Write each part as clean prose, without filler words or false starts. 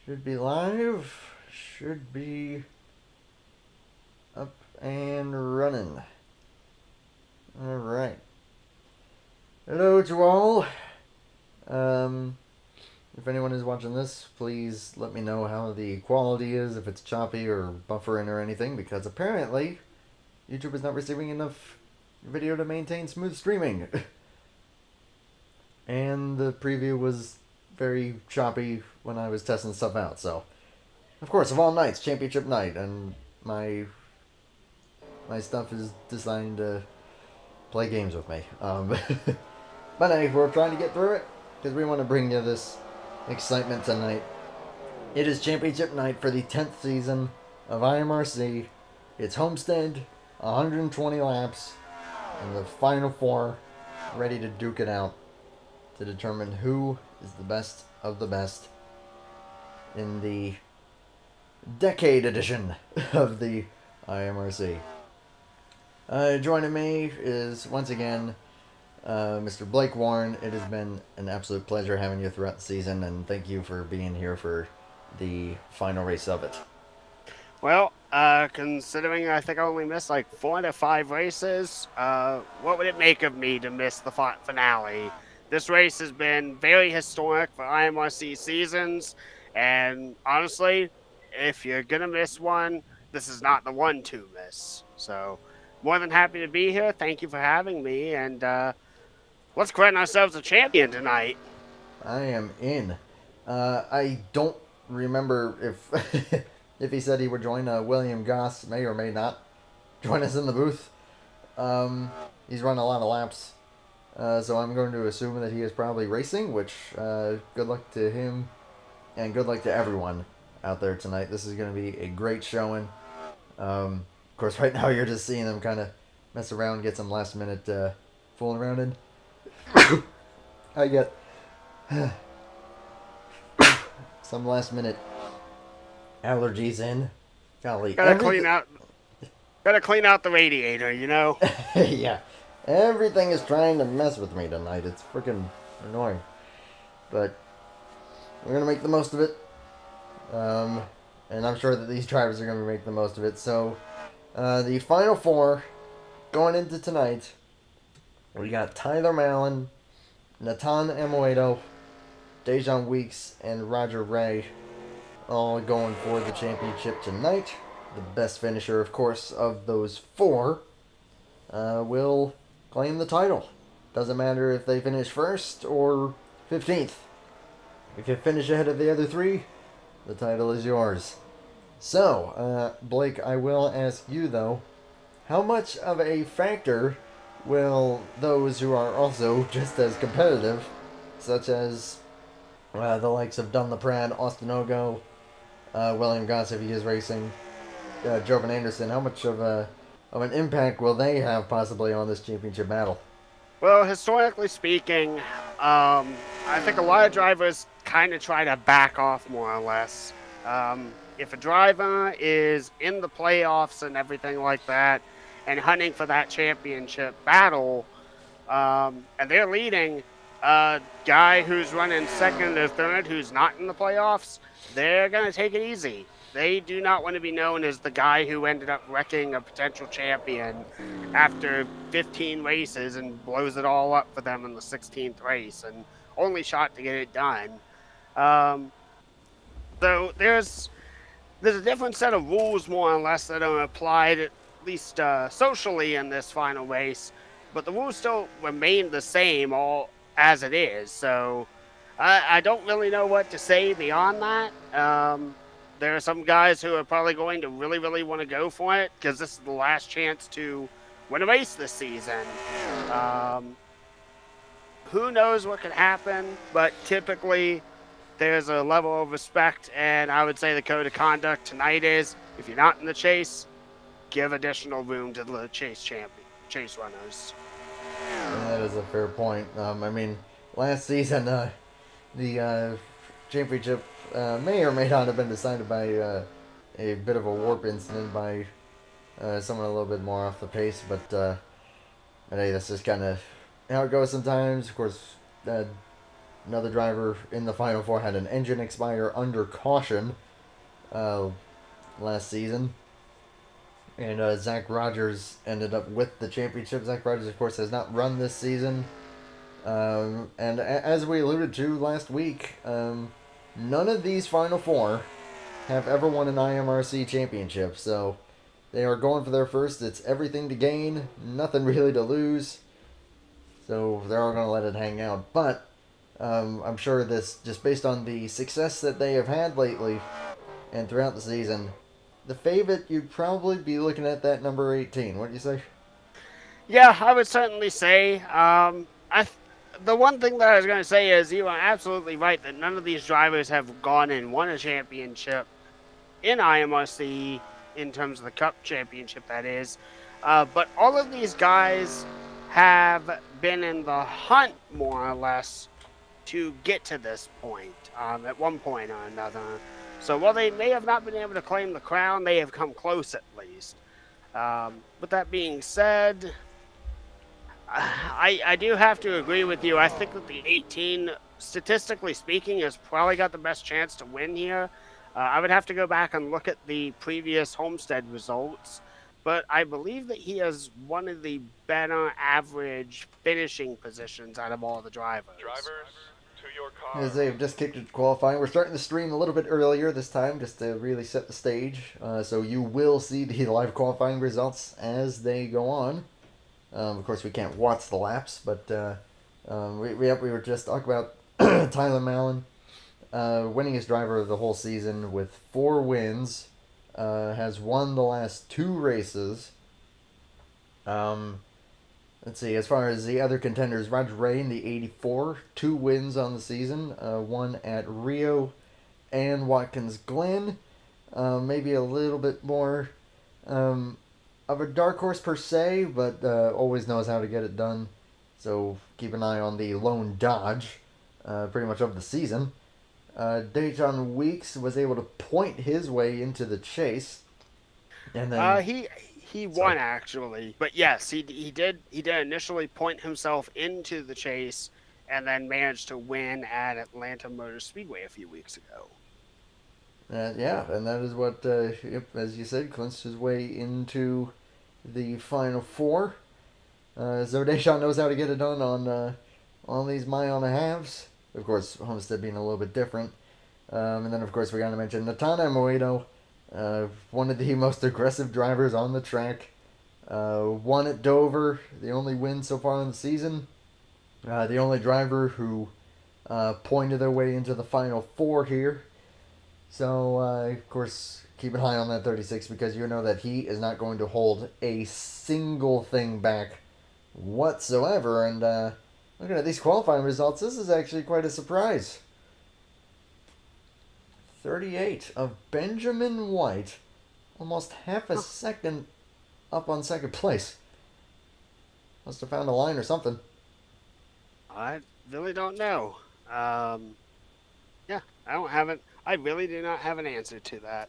Should be live. Should be up and running. Alright. Hello to all. If anyone is watching this, please let me know how the quality is, if it's choppy or buffering or anything, because apparently YouTube is not receiving enough video to maintain smooth streaming. And the preview was very choppy when I was testing stuff out, so of course, of all nights, championship night, and my stuff is designed to play games with me. But hey, we're trying to get through it because we want to bring you this excitement tonight. It is championship night for the 10th season of IMRC. It's Homestead, 120 laps, and the final four ready to duke it out to determine who is the best of the best in the decade edition of the IMRC. Joining me is once again Mr. Blake Warren. It has been an absolute pleasure having you throughout the season, and thank you for being here for the final race of it. Well, considering I think I only missed like 4 to 5 races, what would it make of me to miss the finale? This race has been very historic for IMRC seasons, and honestly, if you're gonna miss one, this is not the one to miss. So, more than happy to be here. Thank you for having me, and let's crown ourselves a champion tonight. I am in. I don't remember if if he said he would join. William Goss may or may not join us in the booth. He's run a lot of laps, so I'm going to assume that he is probably racing. Which good luck to him, and good luck to everyone out there tonight. This is going to be a great showing. Of course, right now you're just seeing him kind of mess around, get some last minute fooling around in. I get some last minute allergies in. Golly, Gotta clean out the radiator, you know. Yeah, everything is trying to mess with me tonight. It's freaking annoying, but we're gonna make the most of it. And I'm sure that these drivers are gonna make the most of it. So, the final four going into tonight, we got Tyler Marlin, Natana Morito, Dejan Weeks, and Roger Ray all going for the championship tonight. The best finisher, of course, of those four will claim the title. Doesn't matter if they finish first or 15th. If you finish ahead of the other three, the title is yours. So, Blake, I will ask you, though, how much of a factor will those who are also just as competitive, such as the likes of Dunn LaPrade, Austin Ogo, William Goss if he is racing, Jovan Anderson, how much of an impact will they have possibly on this championship battle? Well, historically speaking, I think a lot of drivers kind of try to back off more or less. If a driver is in the playoffs and everything like that and hunting for that championship battle, and they're leading a guy who's running second or third who's not in the playoffs, they're going to take it easy. They do not want to be known as the guy who ended up wrecking a potential champion after 15 races and blows it all up for them in the 16th race and only shot to get it done. Um, so there's a different set of rules, more or less, that are applied, at least socially, in this final race, but the rules still remain the same all as it is. So I don't really know what to say beyond that. There are some guys who are probably going to really, really want to go for it because this is the last chance to win a race this season. Um, who knows what could happen, but typically there's a level of respect, and I would say the code of conduct tonight is if you're not in the chase, give additional room to the chase runners. And that is a fair point. I mean, last season, the championship may or may not have been decided by a bit of a warp incident by someone a little bit more off the pace, but hey, that's just kind of how it goes sometimes. Of course, another driver in the Final Four had an engine expire under caution last season. And Zach Rogers ended up with the championship. Zach Rogers, of course, has not run this season. And as we alluded to last week, none of these Final Four have ever won an IMRC championship. So they are going for their first. It's everything to gain, nothing really to lose. So they're all going to let it hang out. But I'm sure this, just based on the success that they have had lately and throughout the season, the favorite, you'd probably be looking at that number 18. What do you say? Yeah, I would certainly say. The one thing that I was going to say is you are absolutely right that none of these drivers have gone and won a championship in IMRC in terms of the Cup Championship, that is. But all of these guys have been in the hunt, more or less, to get to this point at one point or another. So while they may have not been able to claim the crown, they have come close at least. With that being said, I do have to agree with you. I think that the 18, statistically speaking, has probably got the best chance to win here. I would have to go back and look at the previous Homestead results, but I believe that he has one of the better average finishing positions out of all the drivers. As they've just kicked into qualifying, we're starting the stream a little bit earlier this time just to really set the stage. So you will see the live qualifying results as they go on. Of course, we can't watch the laps, but we were just talking about Tyler Malin, winningest driver of the whole season with 4 wins, has won the last 2 races. Let's see, as far as the other contenders, Roger Ray in the 84, 2 wins on the season, one at Rio and Watkins Glen. Maybe a little bit more of a dark horse per se, but always knows how to get it done. So keep an eye on the lone Dodge, pretty much of the season. Dejon Weeks was able to point his way into the chase, and then he won actually, but yes, he did initially point himself into the chase, and then managed to win at Atlanta Motor Speedway a few weeks ago. Yeah, and that is what, as you said, clinched his way into the Final Four. So Deschamps knows how to get it done on these mile and a halves. Of course, Homestead being a little bit different. And then, of course, we got to mention Natana Morito, one of the most aggressive drivers on the track. Won at Dover, the only win so far in the season. The only driver who pointed their way into the Final Four here. So, of course, keep an eye on that 36 because you know that he is not going to hold a single thing back whatsoever. And looking at these qualifying results, this is actually quite a surprise. 38 of Benjamin White, almost half a second up on second place. Must have found a line or something. I really don't know. Yeah, I really do not have an answer to that.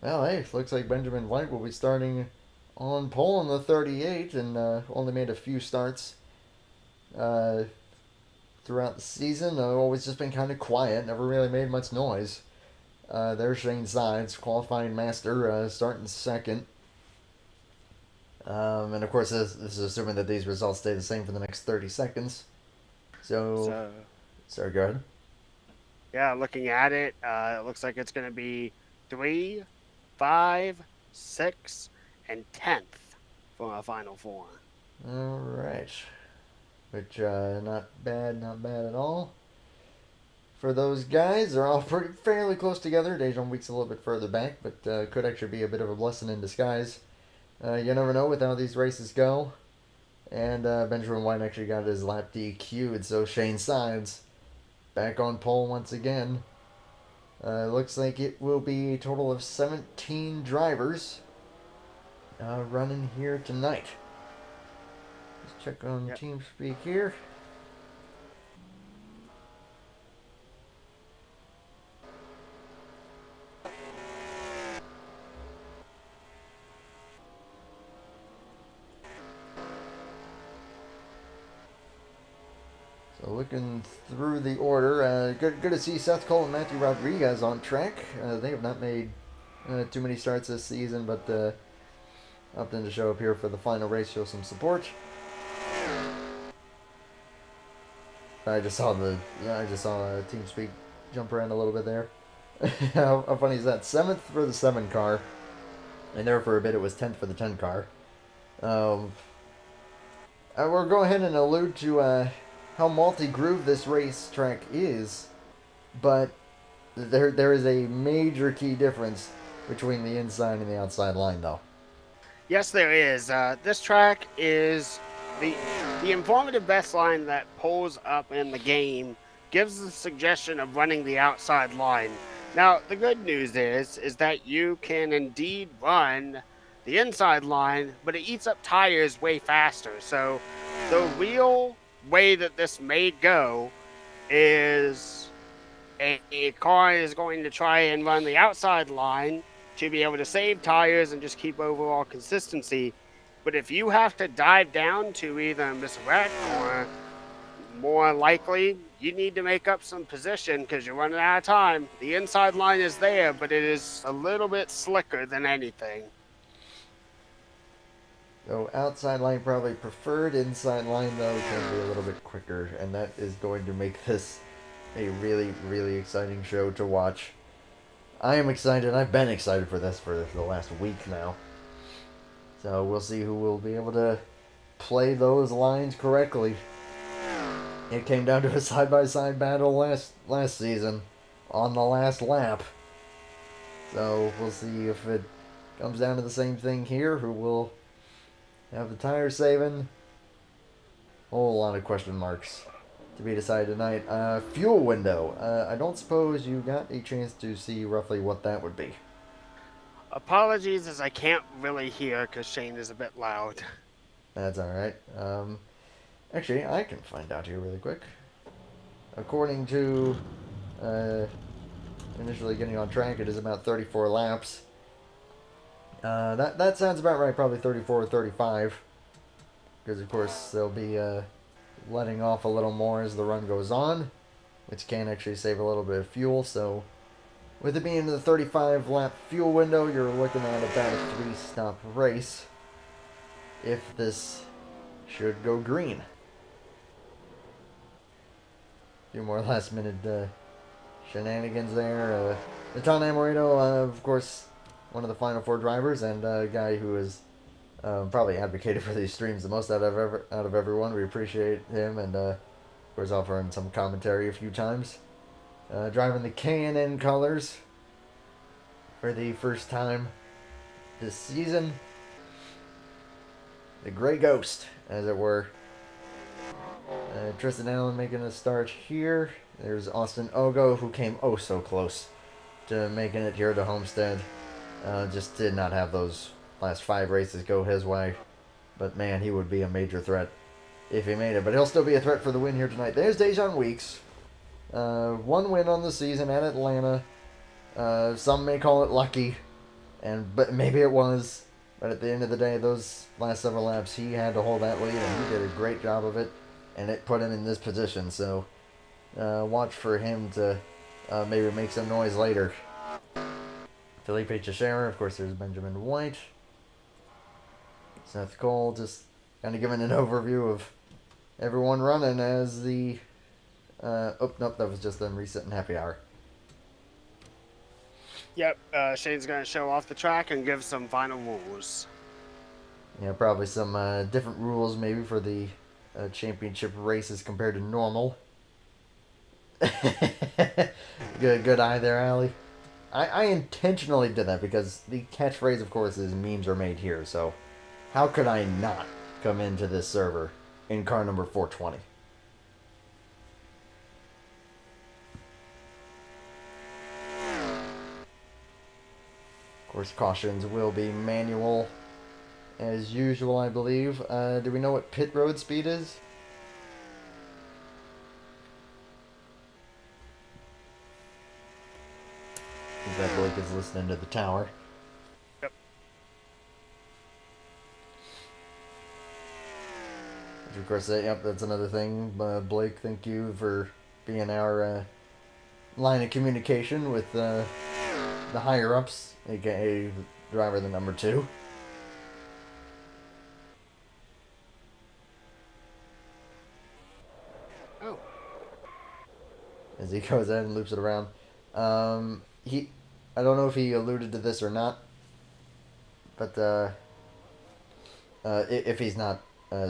Well, hey, looks like Benjamin White will be starting on pole in the 38 and only made a few starts throughout the season. Always just been kind of quiet, never really made much noise. There's Shane Sides, qualifying master, starting second. And of course, this is assuming that these results stay the same for the next 30 seconds. So sorry, go ahead. Yeah, looking at it, it looks like it's going to be 3, 5, 6, and 10th for our Final Four. All right. Which, not bad at all. For those guys, they're all fairly close together. Dejon Weeks a little bit further back, but could actually be a bit of a blessing in disguise. You never know with how these races go. And Benjamin White actually got his lap DQ'd, so Shane Sides back on pole once again. Looks like it will be a total of 17 drivers running here tonight. Let's check on TeamSpeak here. So Looking through the order, good to see Seth Cole and Matthew Rodriguez on track. They have not made too many starts this season, but opting to show up here for the final race, show some support. I just saw TeamSpeak jump around a little bit there. How funny is that? 7th for the 7 car, and there for a bit it was 10th for the 10 car. We'll go ahead and allude to how multi-groove this racetrack is, but there is a major key difference between the inside and the outside line, though. Yes, there is. This track is the informative best line that pulls up in the game gives the suggestion of running the outside line. Now, the good news is that you can indeed run the inside line, but it eats up tires way faster. So the real way that this may go is a car is going to try and run the outside line to be able to save tires and just keep overall consistency. But if you have to dive down to either miss a wreck or more likely you need to make up some position because you're running out of time, the inside line is there, but it is a little bit slicker than anything. So outside line probably preferred. Inside line, though, can be a little bit quicker, and that is going to make this a really, really exciting show to watch. I am excited. I've been excited for this for the last week now. So we'll see who will be able to play those lines correctly. It came down to a side-by-side battle last season on the last lap. So we'll see if it comes down to the same thing here. Who will have the tire saving? Whole lot of question marks to be decided tonight. Fuel window. I don't suppose you got a chance to see roughly what that would be. Apologies as I can't really hear because Shane is a bit loud. That's alright. Actually, I can find out here really quick. According to initially getting on track, it is about 34 laps. That sounds about right, probably 34 or 35. Because, of course, they'll be letting off a little more as the run goes on, which can actually save a little bit of fuel. So, with it being the 35-lap fuel window, you're looking at about a 3-stop race if this should go green. A few more last-minute shenanigans there. Natana Morito, of course, one of the Final Four drivers, and a guy who has probably advocated for these streams the most out of everyone. We appreciate him, and of course offering some commentary a few times. Driving the K&N colors for the first time this season. The Gray Ghost, as it were. Tristan Allen making a start here. There's Austin Ogo, who came oh so close to making it here to Homestead. Just did not have those last 5 races go his way. But man, he would be a major threat if he made it. But he'll still be a threat for the win here tonight. There's Dejan Weeks. 1 win on the season at Atlanta. Some may call it lucky, but maybe it was. But at the end of the day, those last several laps, he had to hold that lead, and he did a great job of it, and it put him in this position. So watch for him to maybe make some noise later. Felipe Teixeira, of course, there's Benjamin White. Seth Cole, just kind of giving an overview of everyone running as the... oh, nope, that was just them resetting happy hour. Yep, Shane's going to show off the track and give some final rules. Yeah, probably some different rules maybe for the championship races compared to normal. Good eye there, Allie. I intentionally did that because the catchphrase, of course, is memes are made here. So how could I not come into this server in car number 420? Of course, cautions will be manual as usual, I believe. Do we know what pit road speed is? That Blake is listening to the tower. Yep. Of course, yep, that's another thing. Blake, thank you for being our line of communication with the higher ups, aka driver the number 2. Oh. As he goes ahead and loops it around. I don't know if he alluded to this or not, but if he's not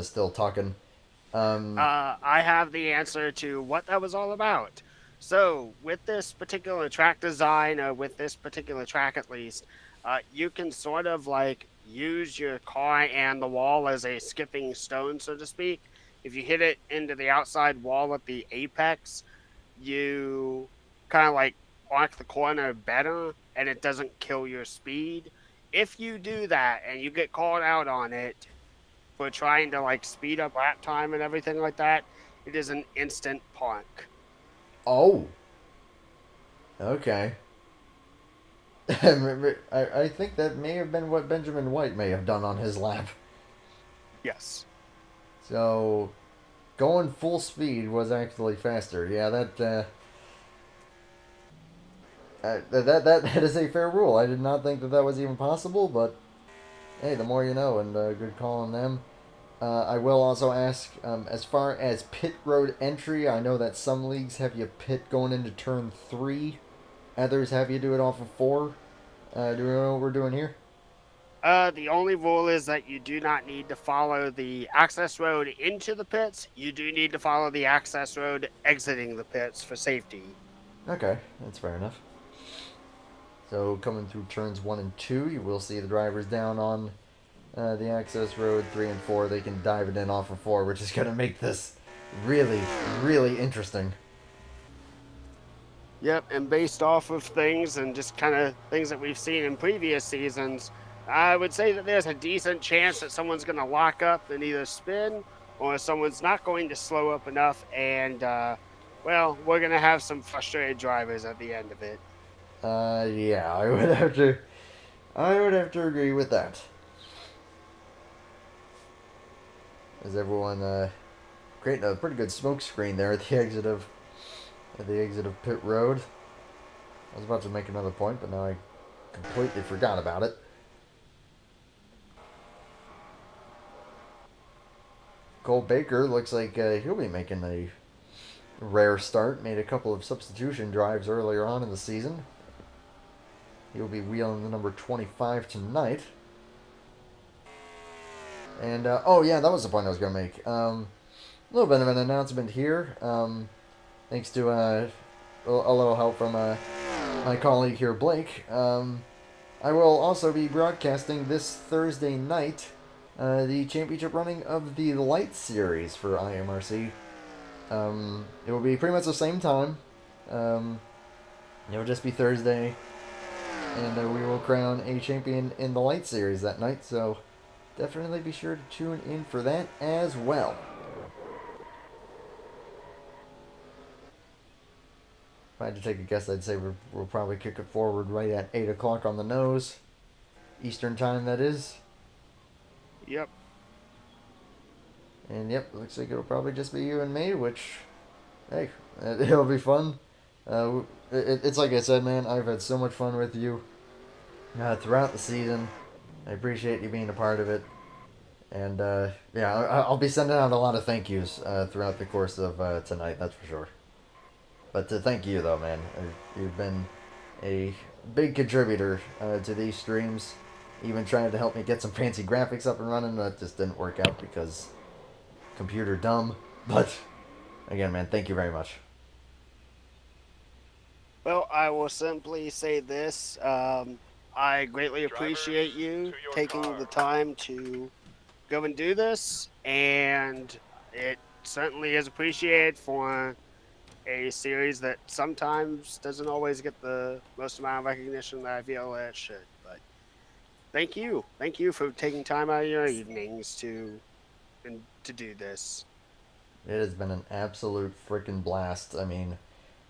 still talking, I have the answer to what that was all about. So, with this particular track design, with this particular track at least, you can sort of like use your car and the wall as a skipping stone, so to speak. If you hit it into the outside wall at the apex, you kind of like arc the corner better and it doesn't kill your speed. If you do that and you get called out on it, for trying to like speed up lap time and everything like that, it is an instant park. oh, okay. I think that may have been what Benjamin White may have done on his lap. Yes. So, going full speed was actually faster. Yeah, that is a fair rule. I did not think that was even possible, but hey, the more you know, and good call on them. I will also ask, as far as pit road entry, I know that some leagues have you pit going into turn 3. Others have you do it off of 4. Do we know what we're doing here? The only rule is that you do not need to follow the access road into the pits. You do need to follow the access road exiting the pits for safety. Okay, that's fair enough. So coming through turns 1 and 2, you will see the drivers down on the access road. 3 and 4, they can dive it in off of 4, which is going to make this really, really interesting. Yep, and based off of things and just kind of things that we've seen in previous seasons, I would say that there's a decent chance that someone's going to lock up and either spin or someone's not going to slow up enough. And, well, we're going to have some frustrated drivers at the end of it. Yeah, I would have to agree with that. As everyone creating a pretty good smoke screen there at the exit of pit road. I was about to make another point, but now I completely forgot about it. Cole Baker looks like he'll be making a rare start. Made a couple of substitution drives earlier on in the season. He'll be wheeling the number 25 tonight. And, oh yeah, that was the point I was going to make. A little bit of an announcement here. Thanks to a little help from my colleague here, Blake. I will also be broadcasting this Thursday night the championship running of the Light Series for IMRC. It will be pretty much the same time. It will just be Thursday, and we will crown a champion in the Light Series that night, so definitely be sure to tune in for that as well. If I had to take a guess, I'd say we'll probably kick it forward right at 8 o'clock on the nose. Eastern time, that is. Yep. And yep, looks like it'll probably just be you and me, which, hey, it'll be fun. It's like I said, man, I've had so much fun with you throughout the season. I appreciate you being a part of it. And, yeah, I'll be sending out a lot of thank yous throughout the course of tonight, that's for sure. But to thank you, though, man. You've been a big contributor to these streams. Even trying to help me get some fancy graphics up and running. That just didn't work out because computer dumb. But, again, man, thank you very much. Well, I will simply say this. I greatly appreciate you taking the time to go and do this. And it certainly is appreciated for a series that sometimes doesn't always get the most amount of recognition that I feel that it should. But thank you for taking time out of your evenings to do this. It has been an absolute freaking blast. I mean,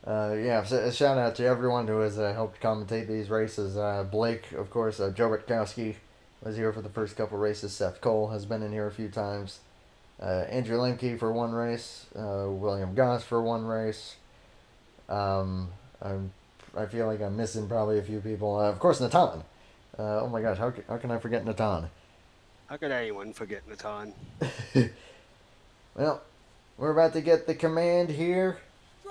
yeah, a shout out to everyone who has helped commentate these races. Blake, of course, Joe Rutkowski was here for the first couple races. Seth Cole has been in here a few times. Andrew Lemke for one race, William Goss for one race. I feel like I'm missing probably a few people. Of course, Natana. Oh my gosh, how can I forget Natana? How could anyone forget Nathan? Well, we're about to get the command here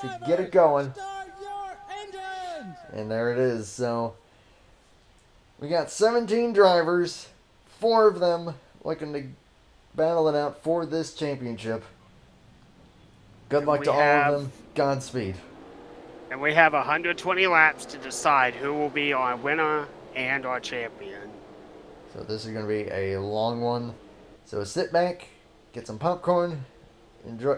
to get it going. Start your engines! And there it is. So, we got 17 drivers, 4 of them looking to battle it out for this championship. Good luck to all of them. Godspeed. And we have 120 laps to decide who will be our winner and our champion. So this is going to be a long one. So sit back, get some popcorn, enjoy,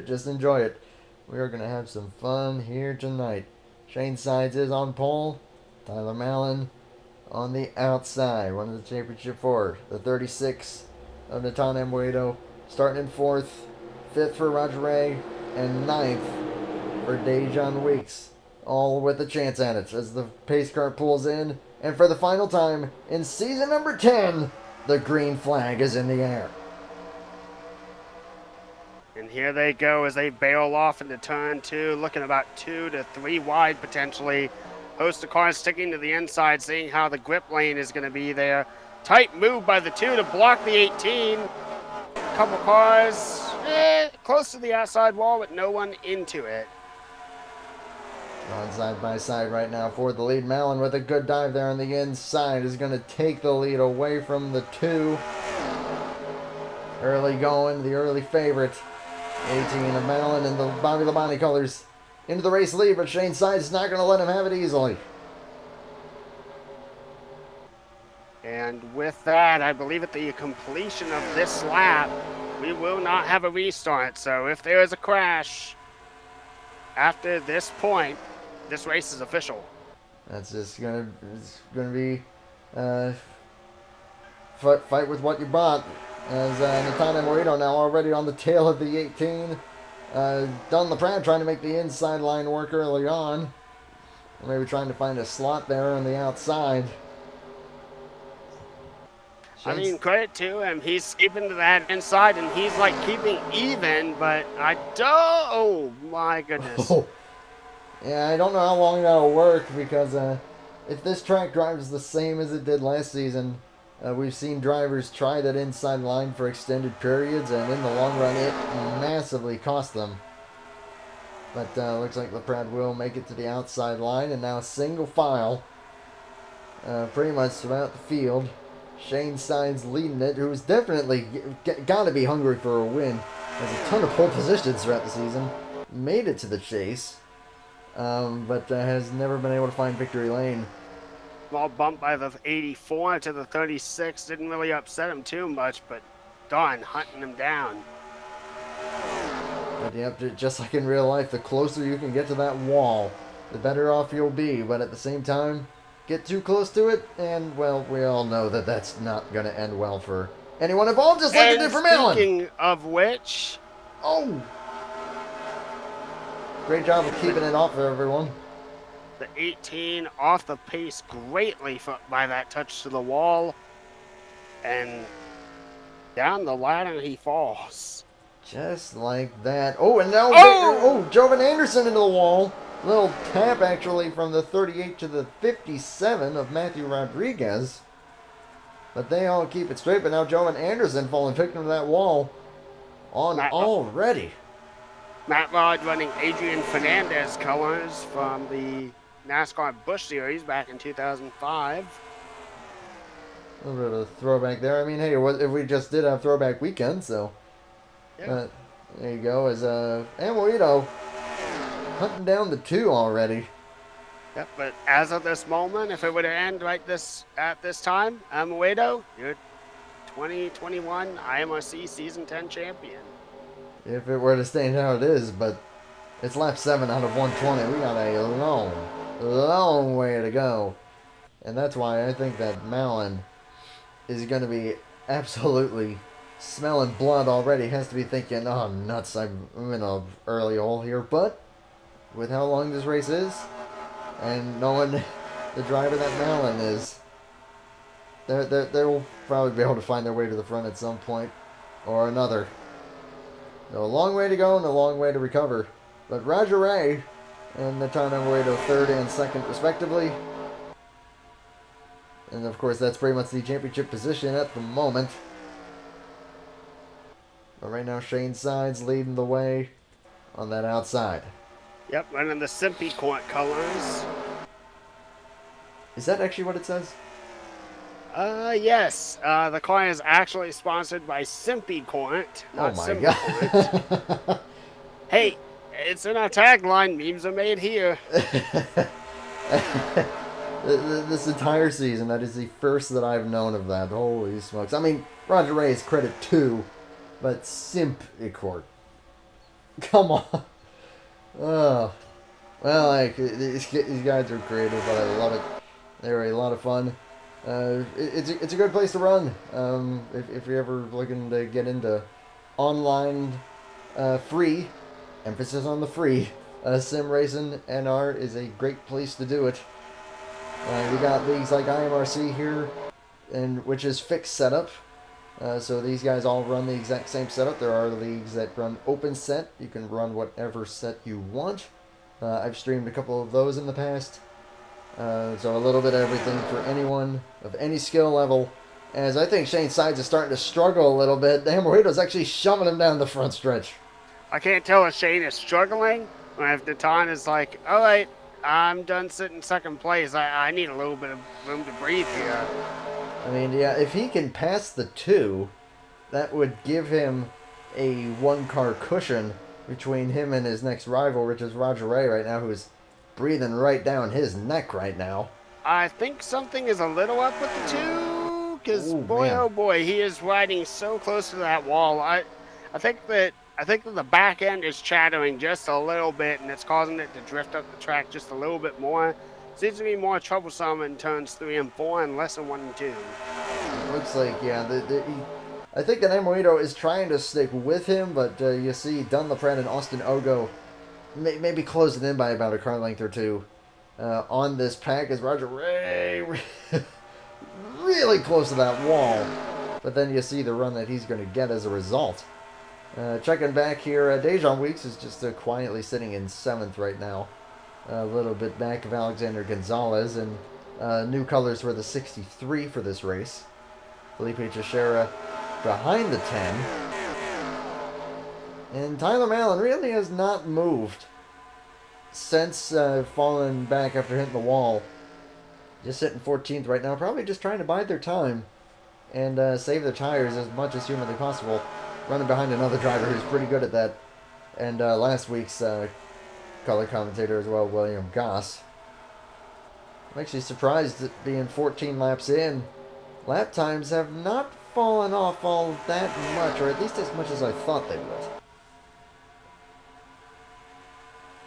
just enjoy it. We are going to have some fun here tonight. Shane Sides is on pole. Tyler Marlin on the outside. One of the championship 4. The 36 of Natana Morito starting in 4th. 5th for Roger Ray. And 9th for Dejan Weeks. All with a chance at it as the pace car pulls in. And for the final time in season number 10, the green flag is in the air. And here they go as they bail off into turn 2, looking about 2 to 3 wide potentially. Host of cars sticking to the inside, seeing how the grip lane is going to be there. Tight move by the 2 to block the 18. Couple cars close to the outside wall, but no one into it. On side by side right now for the lead. Marlin with a good dive there on the inside is going to take the lead away from the 2. Early going, the early favorite. 18 of Marlin in the Bobby Labonte colors into the race lead, but Shane Sides is not going to let him have it easily. And with that, I believe at the completion of this lap, we will not have a restart. So if there is a crash after this point, this race is official. That's just gonna be fight with what you bought. As Natana Morito now already on the tail of the 18. Don LaPrade trying to make the inside line work early on. Maybe trying to find a slot there on the outside. I mean, credit to him. He's keeping to that inside, and he's like keeping even, but I don't. Oh, my goodness. Oh. Yeah, I don't know how long that'll work because if this track drives the same as it did last season, we've seen drivers try that inside line for extended periods, and in the long run, it massively cost them. But looks like LaPrade will make it to the outside line, and now single file, pretty much throughout the field. Shane Sides leading it, who's definitely got to be hungry for a win. Has a ton of pole positions throughout the season. Made it to the chase, but has never been able to find victory lane. Small bump by the 84 to the 36. Didn't really upset him too much, but darn, hunting him down. But yep, just like in real life, the closer you can get to that wall, the better off you'll be. But at the same time, get too close to it, and, well, we all know that that's not going to end well for anyone involved, just like it did for Marlin. Speaking of which... Oh! Great job of keeping it off there, everyone. The 18 off the pace greatly by that touch to the wall. And down the ladder he falls. Just like that. Oh, and now Jovan Anderson into the wall. Little tap, actually, from the 38 to the 57 of Matthew Rodriguez. But they all keep it straight. But now Jovan Anderson falling victim to that wall on already. Matt Rod running Adrian Fernandez colors from the NASCAR Busch Series back in 2005. A little bit of a throwback there. I mean, hey, we just did have throwback weekend, so... Yeah. There you go. As Morito hunting down the 2 already. Yep, but as of this moment, if it were to end at this time, Morito, you're 2021 IMRC Season 10 champion. If it were to stay how it is, but it's lap 7 out of 120. We got a long way to go. And that's why I think that Marlin is going to be absolutely smelling blood already. Has to be thinking, oh, nuts, I'm in an early hole here. But with how long this race is, and knowing the driver that Marlin is, they will probably be able to find their way to the front at some point or another. So a long way to go and a long way to recover. But Roger Ray and Natana Morito third and second respectively. And of course that's pretty much the championship position at the moment. But right now Shane Sides leading the way on that outside. Yep, running the Simpy Court colors. Is that actually what it says? Yes. The car is actually sponsored by Simpy Court, not Oh my Simpy Court. god. Hey, it's in our tagline. Memes are made here. This entire season, that is the first that I've known of that. Holy smokes. I mean, Roger Ray is credit too, but Simp Court. Come on. Oh. Well, like, these guys are creative, but I love it. They're a lot of fun. It's a good place to run. If you're ever looking to get into online free, emphasis on the free, sim racing, NR is a great place to do it. We got leagues like IMRC here, and which is fixed setup. So these guys all run the exact same setup. There are leagues that run open set. You can run whatever set you want. I've streamed a couple of those in the past. So a little bit of everything for anyone of any skill level. As I think Shane Sides is starting to struggle a little bit. Morito's actually shoving him down the front stretch. I can't tell if Shane is struggling or if Natana is like, all right, I'm done sitting second place. I need a little bit of room to breathe here. I mean, yeah, if he can pass the 2, that would give him a 1-car cushion between him and his next rival, which is Roger Ray right now, who's breathing right down his neck right now. I think something is a little up with the 2, because boy, man. oh boy, he is riding so close to that wall. I think that the back end is chattering just a little bit, and it's causing it to drift up the track just a little bit more. Seems to be more troublesome in turns 3 and 4 and less in 1 and 2. It looks like, yeah, I think that Morito is trying to stick with him, but you see Dunlaprat and Austin Ogo maybe closing in by about a car length or 2 on this pack as Roger Ray really close to that wall. But then you see the run that he's going to get as a result. Checking back here, Dejan Weeks is just quietly sitting in 7th right now. A little bit back of Alexander Gonzalez, and new colors for the 63 for this race. Felipe Teixeira behind the 10. And Tyler Marlin really has not moved since falling back after hitting the wall. Just sitting 14th right now, probably just trying to bide their time and save their tires as much as humanly possible. Running behind another driver who's pretty good at that. And last week's color commentator as well, William Goss. I'm actually surprised that being 14 laps in, lap times have not fallen off all that much, or at least as much as I thought they would.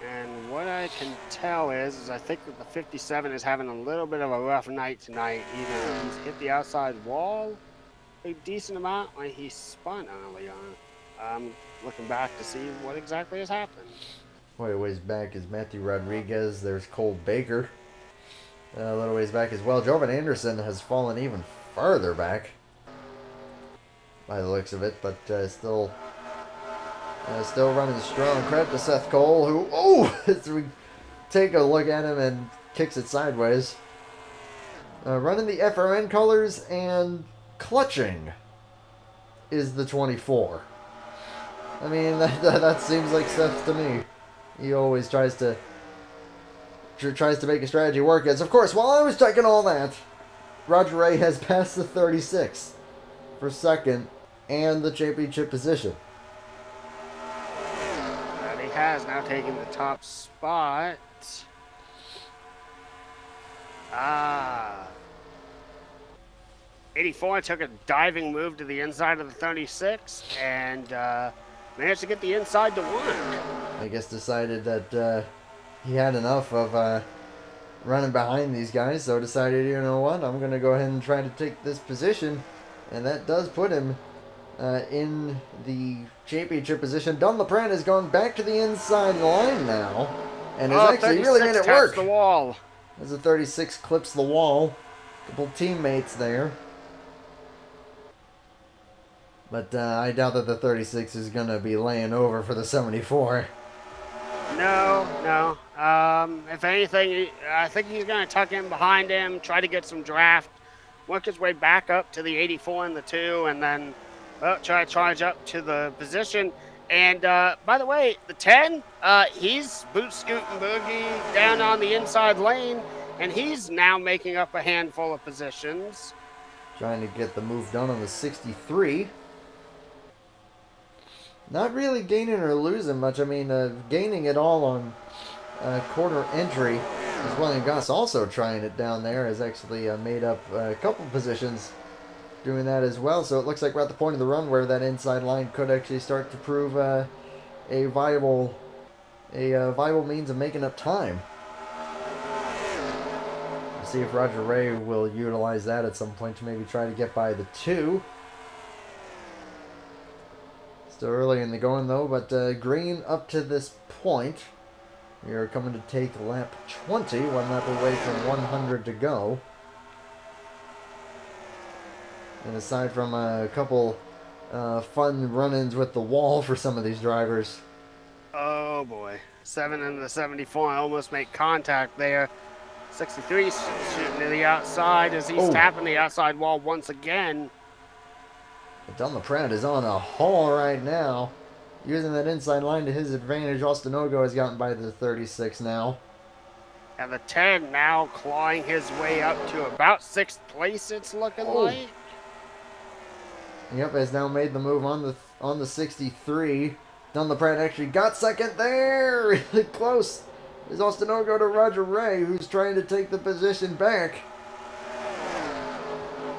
And what I can tell is I think that the 57 is having a little bit of a rough night tonight. Either he's hit the outside wall a decent amount, or he spun early on. I'm looking back to see what exactly has happened. Quite a ways back is Matthew Rodriguez. There's Cole Baker. A little ways back as well. Jovan Anderson has fallen even farther back by the looks of it, but still running strong. Credit to Seth Cole, who, as we take a look at him and kicks it sideways. Running the FRN colors and clutching is the 24. I mean, that seems like Seth to me. He always tries to make a strategy work. As of course, while I was checking all that, Roger Ray has passed the 36 for second and the championship position. And he has now taken the top spot. 84 took a diving move to the inside of the 36 and managed to get the inside to work. I guess decided that he had enough of running behind these guys, so decided, you know what, I'm going to go ahead and try to take this position, and that does put him in the championship position. Dunlaprat has gone back to the inside line now, and has actually really made it work. The wall. As the 36 clips the wall. Couple teammates there. But I doubt that the 36 is going to be laying over for the 74. No. If anything, I think he's going to tuck in behind him, try to get some draft, work his way back up to the 84 and the 2, and then try to charge up to the position. And by the way, the 10, he's boot scooting boogie down on the inside lane, and he's now making up a handful of positions. Trying to get the move done on the 63. Not really gaining or losing much. I mean, gaining it all on quarter entry. As William Goss also trying it down there. Has actually made up a couple positions doing that as well. So it looks like we're at the point of the run where that inside line could actually start to prove a viable means of making up time. We'll see if Roger Ray will utilize that at some point to maybe try to get by the 2. Still early in the going though, but green up to this point. We are coming to take lap 20, 1 lap away from 100 to go. And aside from a couple fun run-ins with the wall for some of these drivers. Oh boy, 7 and the 74 almost make contact there. 63 shooting to the outside as he's tapping the outside wall once again. Don Pratt is on a haul right now. Using that inside line to his advantage. Austin Ogo has gotten by the 36 now. And the 10 now clawing his way up to about 6th place, it's looking like. Yep, has now made the move on the 63. Don Pratt actually got second there. Really close. Is Austin Ogo to Roger Ray, who's trying to take the position back.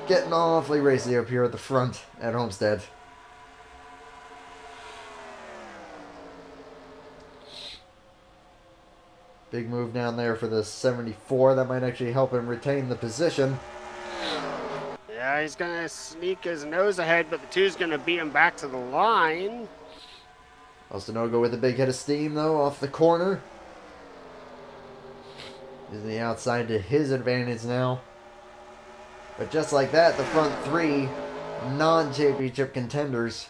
Getting awfully racy up here at the front at Homestead. Big move down there for the 74. That might actually help him retain the position. Yeah, he's going to sneak his nose ahead, but the 2's going to beat him back to the line. Austin Ogo with a big hit of steam, though, off the corner. Using the outside to his advantage now. But just like that, the front 3 non-championship contenders.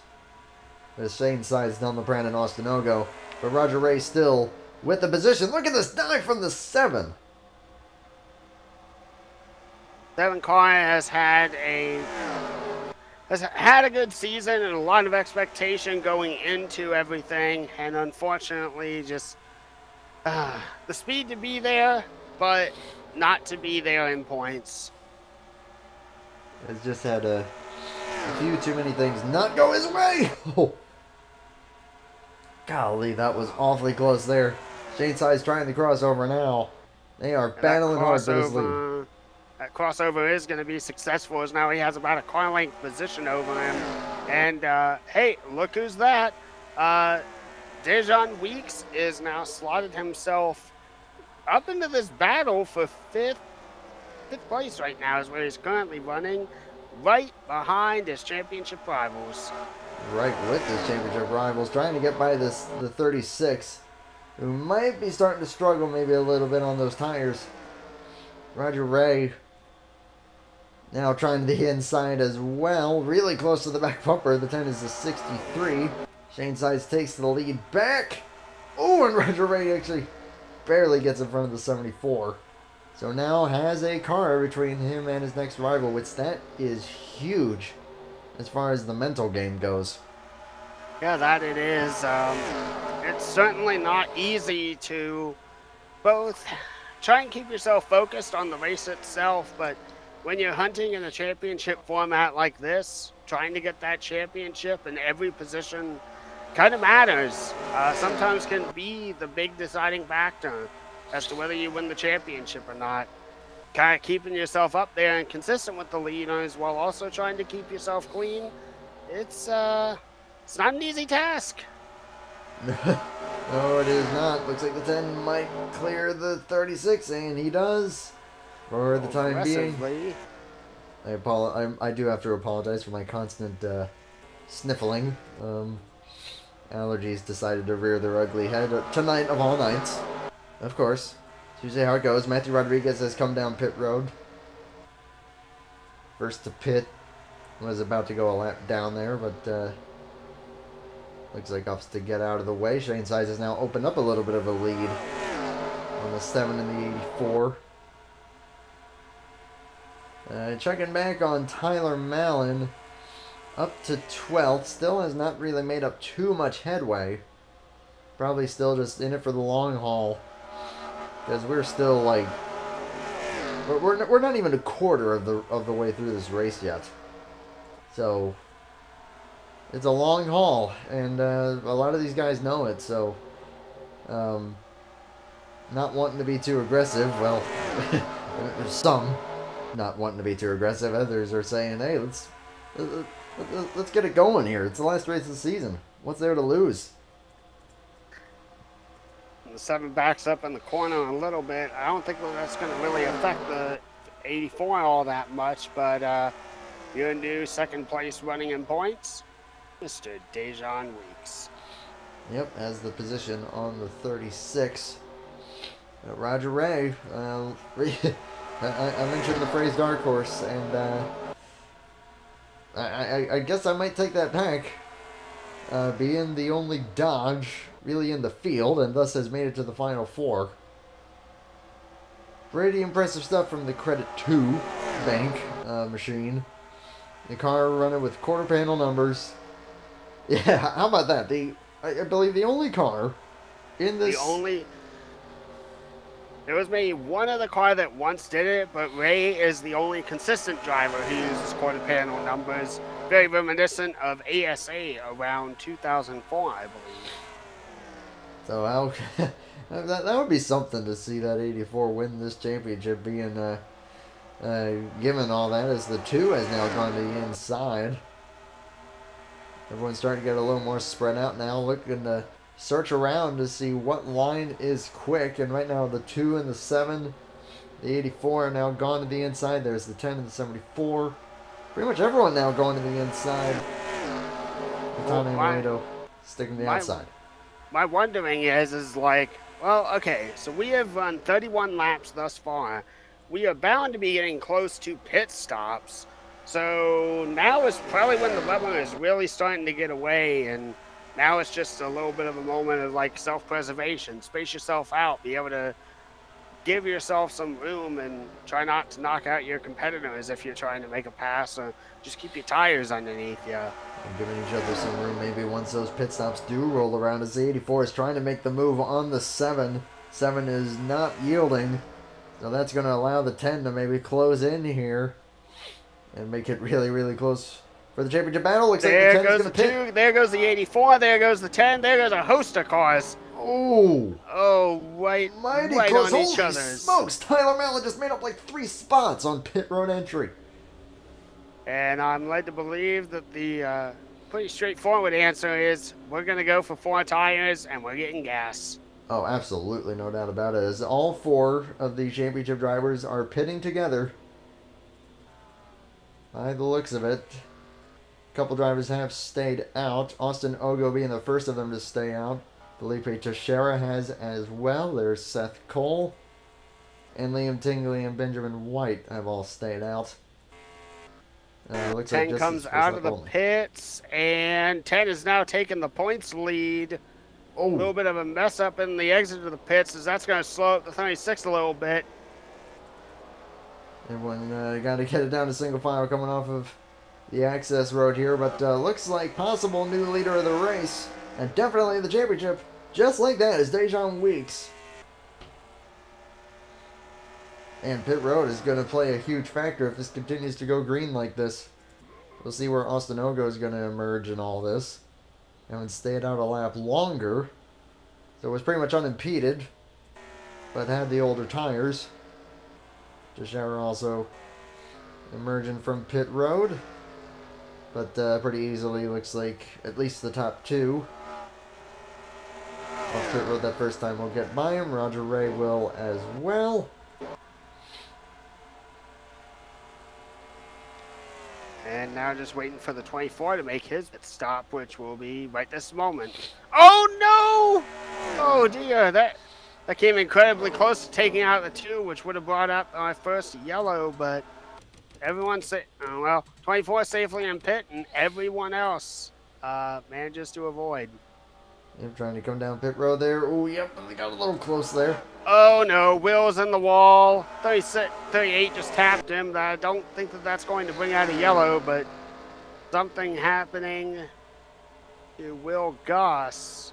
The Shane Sides, Don Pratt, and Austin Ogo. But Roger Ray still with the position. Look at this dive from the 7. 7 car has had a good season and a lot of expectation going into everything, and unfortunately just the speed to be there, but not to be there in points. Has just had a few too many things not go his way. Oh. Golly, that was awfully close there. Shane Side's trying the crossover now. They are battling hard for this lead. That crossover is going to be successful, as now he has about a car length position over him. And hey, look who's that. Dejon Weeks is now slotted himself up into this battle for fifth place right now, is where he's currently running, right behind his championship rivals. Right with his championship rivals, trying to get by the 36, who might be starting to struggle maybe a little bit on those tires. Roger Ray now trying the inside as well, really close to the back bumper. The 10 is the 63. Shane Sides takes the lead back. Oh, and Roger Ray actually barely gets in front of the 74. So now has a car between him and his next rival, which that is huge as far as the mental game goes. Yeah, that it is. It's certainly not easy to both try and keep yourself focused on the race itself, but when you're hunting in a championship format like this, trying to get that championship in every position kind of matters. Sometimes can be the big deciding factor as to whether you win the championship or not. Kind of keeping yourself up there and consistent with the leaders while also trying to keep yourself clean. It's not an easy task. No, it is not. Looks like the 10 might clear the 36, and he does for the time being. I do have to apologize for my constant sniffling. Allergies decided to rear their ugly head tonight of all nights. Of course. It's usually how it goes. Matthew Rodriguez has come down pit road. First to pit was about to go a lap down there, but looks like opts to get out of the way. Shane Size has now opened up a little bit of a lead on the 7 and the 84. Checking back on Tyler Marlin, up to 12th. Still has not really made up too much headway. Probably still just in it for the long haul. Because we're still like... We're not even a quarter of the way through this race yet. So... it's a long haul, and a lot of these guys know it, so not wanting to be too aggressive. Well, some not wanting to be too aggressive. Others are saying, hey, let's get it going here. It's the last race of the season. What's there to lose? The 7 backs up in the corner a little bit. I don't think that's going to really affect the 84 all that much, but your new second place running in points, Mr. Dejan Weeks. Yep, as the position on the 36. Roger Ray, I mentioned the phrase dark horse, and I guess I might take that back. Being the only Dodge really in the field, and thus has made it to the final 4. Pretty impressive stuff from the Credit 2 bank machine. The car running with quarter panel numbers. Yeah, how about that? I believe the only car in this... There was maybe one other car that once did it, but Ray is the only consistent driver who uses quarter panel numbers. Very reminiscent of ASA around 2004, I believe. So how... that would be something to see that 84 win this championship, being given all that, as the 2 has now gone to the inside. Everyone's starting to get a little more spread out now, looking to search around to see what line is quick. And right now the 2 and the 7, the 84 are now gone to the inside. There's the 10 and the 74. Pretty much everyone now going to the inside. Natana Morito sticking to the outside. My wondering is like, well, okay, so we have run 31 laps thus far. We are bound to be getting close to pit stops. So now is probably when the rubber is really starting to get away, and now it's just a little bit of a moment of like self-preservation. Space yourself out, be able to give yourself some room, and try not to knock out your competitors if you're trying to make a pass, or just keep your tires underneath you. And giving each other some room maybe once those pit stops do roll around, as the 84 is trying to make the move on the 7. 7 is not yielding, so that's going to allow the 10 to maybe close in here and make it really, really close for the championship battle. Looks like the 10 is going to pit. There goes the 84. There goes the 10. There goes a host of cars. Oh, right close. on each Holy other's. smokes! Tyler Marlin just made up like 3 spots on pit road entry. And I'm led to believe that the pretty straightforward answer is we're going to go for 4 tires and we're getting gas. Oh, absolutely, no doubt about it. As all 4 of the championship drivers are pitting together. By the looks of it, a couple drivers have stayed out. Austin Ogo being the first of them to stay out. Felipe Teixeira has as well. There's Seth Cole. And Liam Tingley and Benjamin White have all stayed out. Looks 10 like comes out of the pits, and 10 is now taking the points lead. A little bit of a mess up in the exit of the pits, as that's going to slow up the 36 a little bit. Everyone got to get it down to single file coming off of the access road here, but looks like possible new leader of the race, and definitely the championship, just like that, is Dejan Weeks. And pit road is going to play a huge factor if this continues to go green like this. We'll see where Austin Ogo is going to emerge in all this. And stayed out a lap longer, so it was pretty much unimpeded, but had the older tires. Teixeira also emerging from pit road, but pretty easily looks like at least the top 2 off pit road that first time will get by him. Roger Ray will as well. And now just waiting for the 24 to make his pit stop, which will be right this moment. Oh no! Oh dear, that came incredibly close to taking out the 2, which would have brought up my first yellow, but everyone 24 safely in pit, and everyone else manages to avoid. Yep, trying to come down pit road there. Oh, yep, they got a little close there. Oh no, Will's in the wall. 38 just tapped him. I don't think that's going to bring out a yellow, but something happening to Will Goss.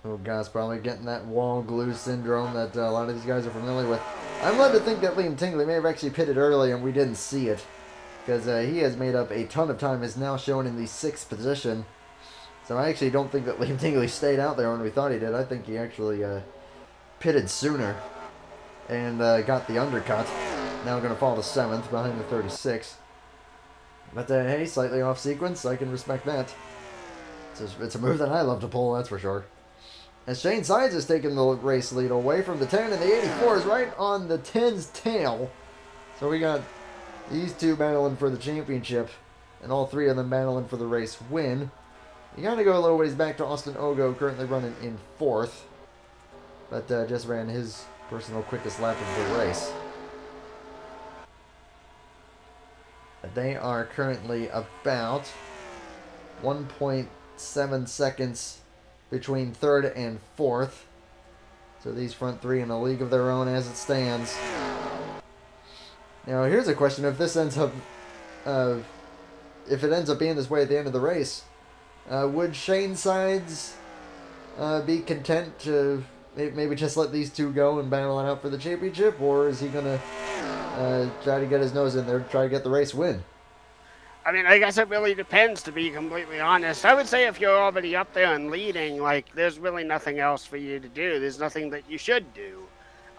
Oh, Goss probably getting that wall glue syndrome that a lot of these guys are familiar with. I'm led to think that Liam Tingley may have actually pitted early and we didn't see it, because he has made up a ton of time, is now shown in the 6th position. So I actually don't think that Liam Tingley stayed out there when we thought he did. I think he actually pitted sooner and got the undercut. Now going to fall to 7th behind the 36. But hey, slightly off sequence. I can respect that. It's a move that I love to pull, that's for sure. As Shane Sides has taken the race lead away from the 10, and the 84 is right on the 10's tail. So we got these two battling for the championship, and all three of them battling for the race win. You got to go a little ways back to Austin Ogo, currently running in 4th, but just ran his personal quickest lap of the race. They are currently about 1.7 seconds between 3rd and 4th. So these front three in a league of their own as it stands. Now here's a question: if this ends up, if it ends up being this way at the end of the race, would Shane Sides be content to maybe just let these two go and battle it out for the championship, or is he gonna try to get his nose in there to try to get the race win? I mean, I guess it really depends, to be completely honest. I would say if you're already up there and leading, like, there's really nothing else for you to do. There's nothing that you should do.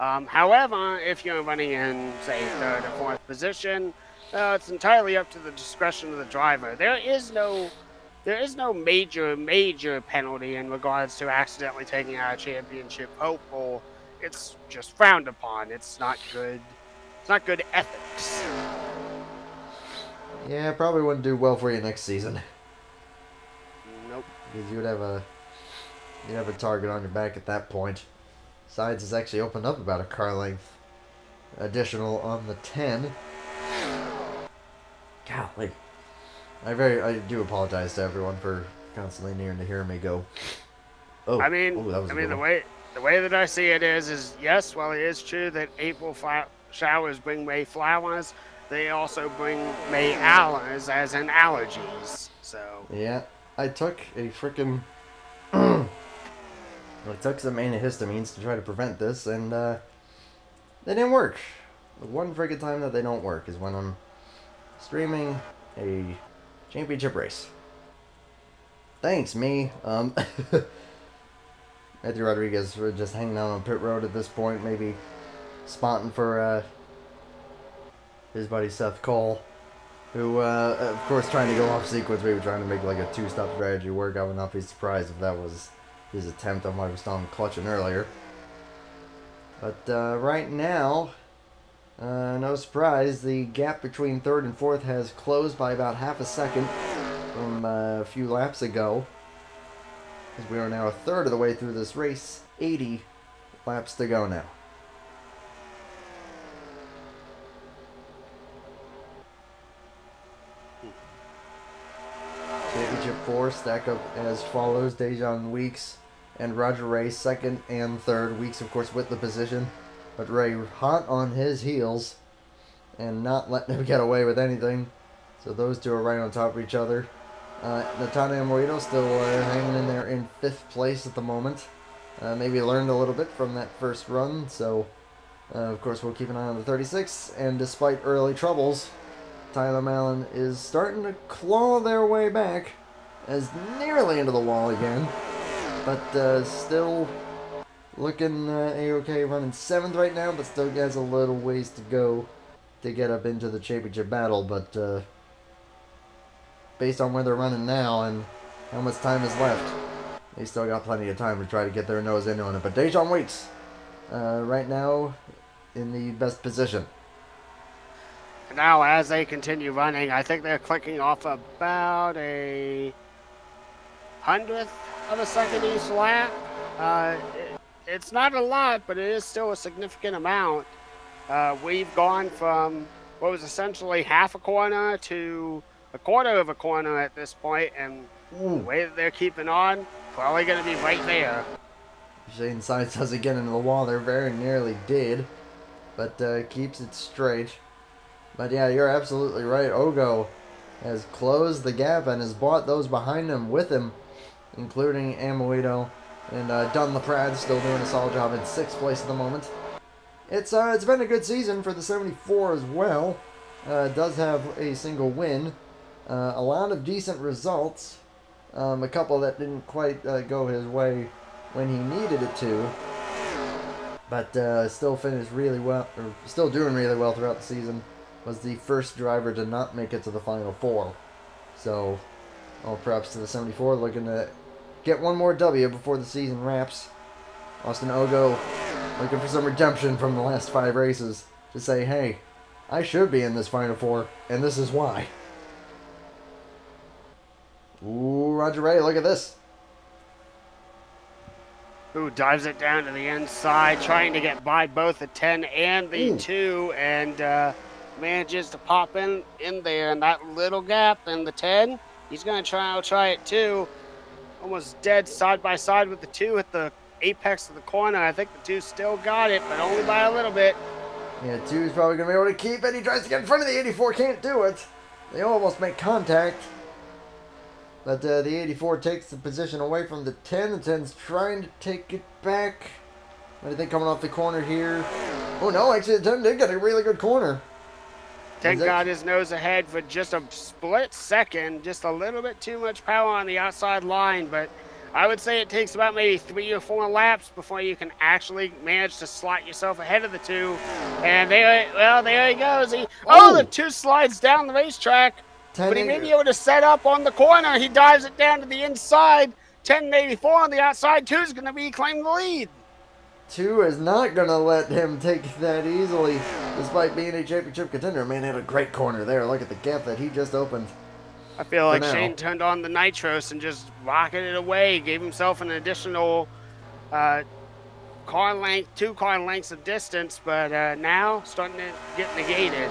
However, if you're running in, say, 3rd or 4th position, it's entirely up to the discretion of the driver. There is no major penalty in regards to accidentally taking out a championship hopeful. It's just frowned upon. It's not good. It's not good ethics. Yeah, probably wouldn't do well for you next season. Nope. Because you'd have a target on your back at that point. Sides has actually opened up about a car length additional on the 10. Golly. I do apologize to everyone for constantly needing to hear me go. Oh, I mean, the way that I see it is yes, while it is true that April showers bring May flowers, they also bring May allergies, as in allergies. So yeah, I took a freaking I took some antihistamines to try to prevent this, and they didn't work. The one freaking time that they don't work is when I'm streaming a championship race. Thanks, me. Matthew Rodriguez, we're just hanging out on pit road at this point, maybe spotting for his buddy Seth Cole, who, of course, trying to go off sequence, maybe trying to make like a 2-stop strategy work. I would not be surprised if that was his attempt on what I was telling him clutching earlier. But right now, no surprise, the gap between 3rd and 4th has closed by about half a second from a few laps ago. As we are now a third of the way through this race, 80 laps to go now. Championship 4 stack up as follows: Dejan Weeks and Roger Ray 2nd and 3rd. Weeks, of course, with the position, but Ray hot on his heels and not letting him get away with anything. So those two are right on top of each other. Natana Morito still hanging in there in 5th place at the moment. Maybe learned a little bit from that first run, so of course we'll keep an eye on the 36. And despite early troubles, Tyler Marlin is starting to claw their way back, as nearly into the wall again, but still looking a-okay, running 7th right now, but still has a little ways to go to get up into the championship battle. But based on where they're running now and how much time is left, they still got plenty of time to try to get their nose in on it. But Dejan Weeks right now in the best position. now, as they continue running, I think they're clicking off about a 100th of a second each lap. It's not a lot, but it is still a significant amount. We've gone from what was essentially half a corner to a quarter of a corner at this point, and the way that they're keeping on, probably going to be right there. Shane Sides doesn't get into the wall there, very nearly did, but keeps it straight. But yeah, you're absolutely right. Ogo has closed the gap and has brought those behind him with him, including Amoito and Dunn LaPrade, still doing a solid job in 6th place at the moment. It's been a good season for the 74 as well. Does have a single win, a lot of decent results, a couple that didn't quite go his way when he needed it to, but still finished really well, or still doing really well throughout the season. Was the first driver to not make it to the Final Four. So, all props to the 74, looking to get one more W before the season wraps. Austin Ogo looking for some redemption from the last 5 races to say, hey, I should be in this Final Four, and this is why. Ooh, Roger Ray, look at this. Ooh, dives it down to the inside, trying to get by both the 10 and the 2, and manages to pop in there in that little gap in the 10. He's going to try it too. Almost dead side by side with the 2 at the apex of the corner. I think the 2 still got it, but only by a little bit. Yeah, 2 is probably going to be able to keep it. He tries to get in front of the 84, can't do it. They almost make contact. But the 84 takes the position away from the 10. The 10's trying to take it back. What do you think coming off the corner here? Oh no, actually the 10 did get a really good corner. 10 got his nose ahead for just a split second, just a little bit too much power on the outside line, but I would say it takes about maybe 3 or 4 laps before you can actually manage to slot yourself ahead of the 2. And there he goes. The 2 slides down the racetrack, but he may be able to set up on the corner. He dives it down to the inside. 1084 on the outside. 2 is going to be claiming the lead. 2 is not going to let him take that easily, despite being a championship contender. Man, had a great corner there. Look at the gap that he just opened. I feel like Shane turned on the nitros and just rocketed it away, gave himself an additional 2 car lengths of distance, but now starting to get negated.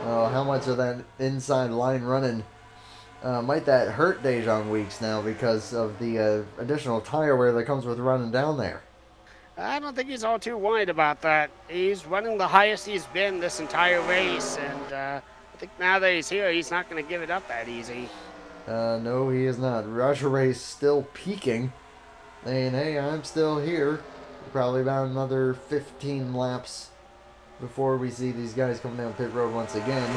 Oh, how much of that inside line running might that hurt Dejan Weeks now because of the additional tire wear that comes with running down there? I don't think he's all too worried about that. He's running the highest he's been this entire race, and I think now that he's here, he's not going to give it up that easy. No, he is not. Roger Ray's still peaking, saying, hey, I'm still here. Probably about another 15 laps before we see these guys coming down pit road once again.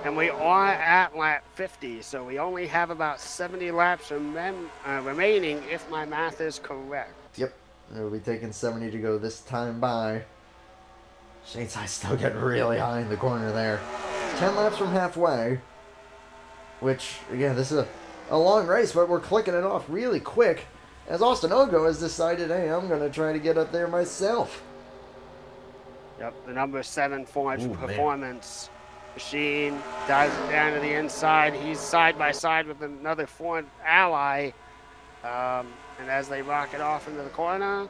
And we are at lap 50, so we only have about 70 laps remaining, if my math is correct. Yep. It'll be taking 70 to go this time by. Shane's still getting really high in the corner there. 10 laps from halfway. Which, again, this is a long race, but we're clicking it off really quick. As Austin Ogo has decided, hey, I'm going to try to get up there myself. Yep, the number 7 performance machine dives it down to the inside. He's side by side with another Ford ally. And as they rock it off into the corner,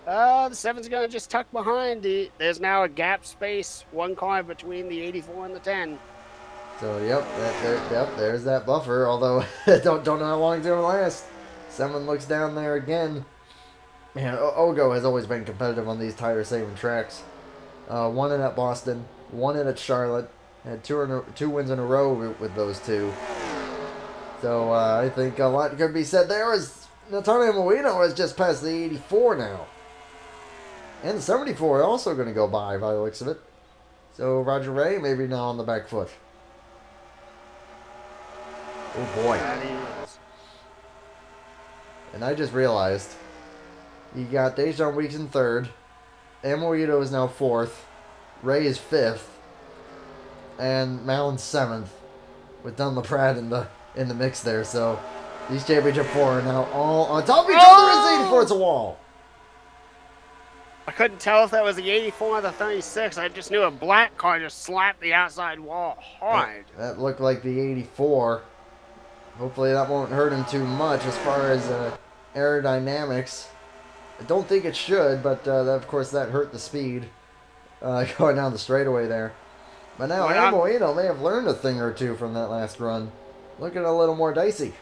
the 7's going to just tuck behind. There's now a gap space, 1 car between the 84 and the 10. So, there's that buffer, although don't know how long it's going to last. 7 looks down there again. Man, Ogo has always been competitive on these tire-saving tracks. 1 in at Boston, 1 in at Charlotte. Had 2 wins in a row with those 2. So, I think a lot could be said there as Natana Morito has just passed the 84 now. And the 74 also going to go by the looks of it. So Roger Ray maybe now on the back foot. Oh boy. And I just realized you got Dejan Weeks in 3rd. Morito is now 4th. Ray is 5th. And Marlin 7th. With Dunn LaPrade in the mix there, so these championship 4 are now all on top of each other as the 84 it's a wall. I couldn't tell if that was the 84 or the 36. I just knew a black car just slapped the outside wall hard. That looked like the 84. Hopefully that won't hurt him too much as far as aerodynamics. I don't think it should, but of course that hurt the speed going down the straightaway there. But now Morito may have learned a thing or two from that last run. Looking a little more dicey.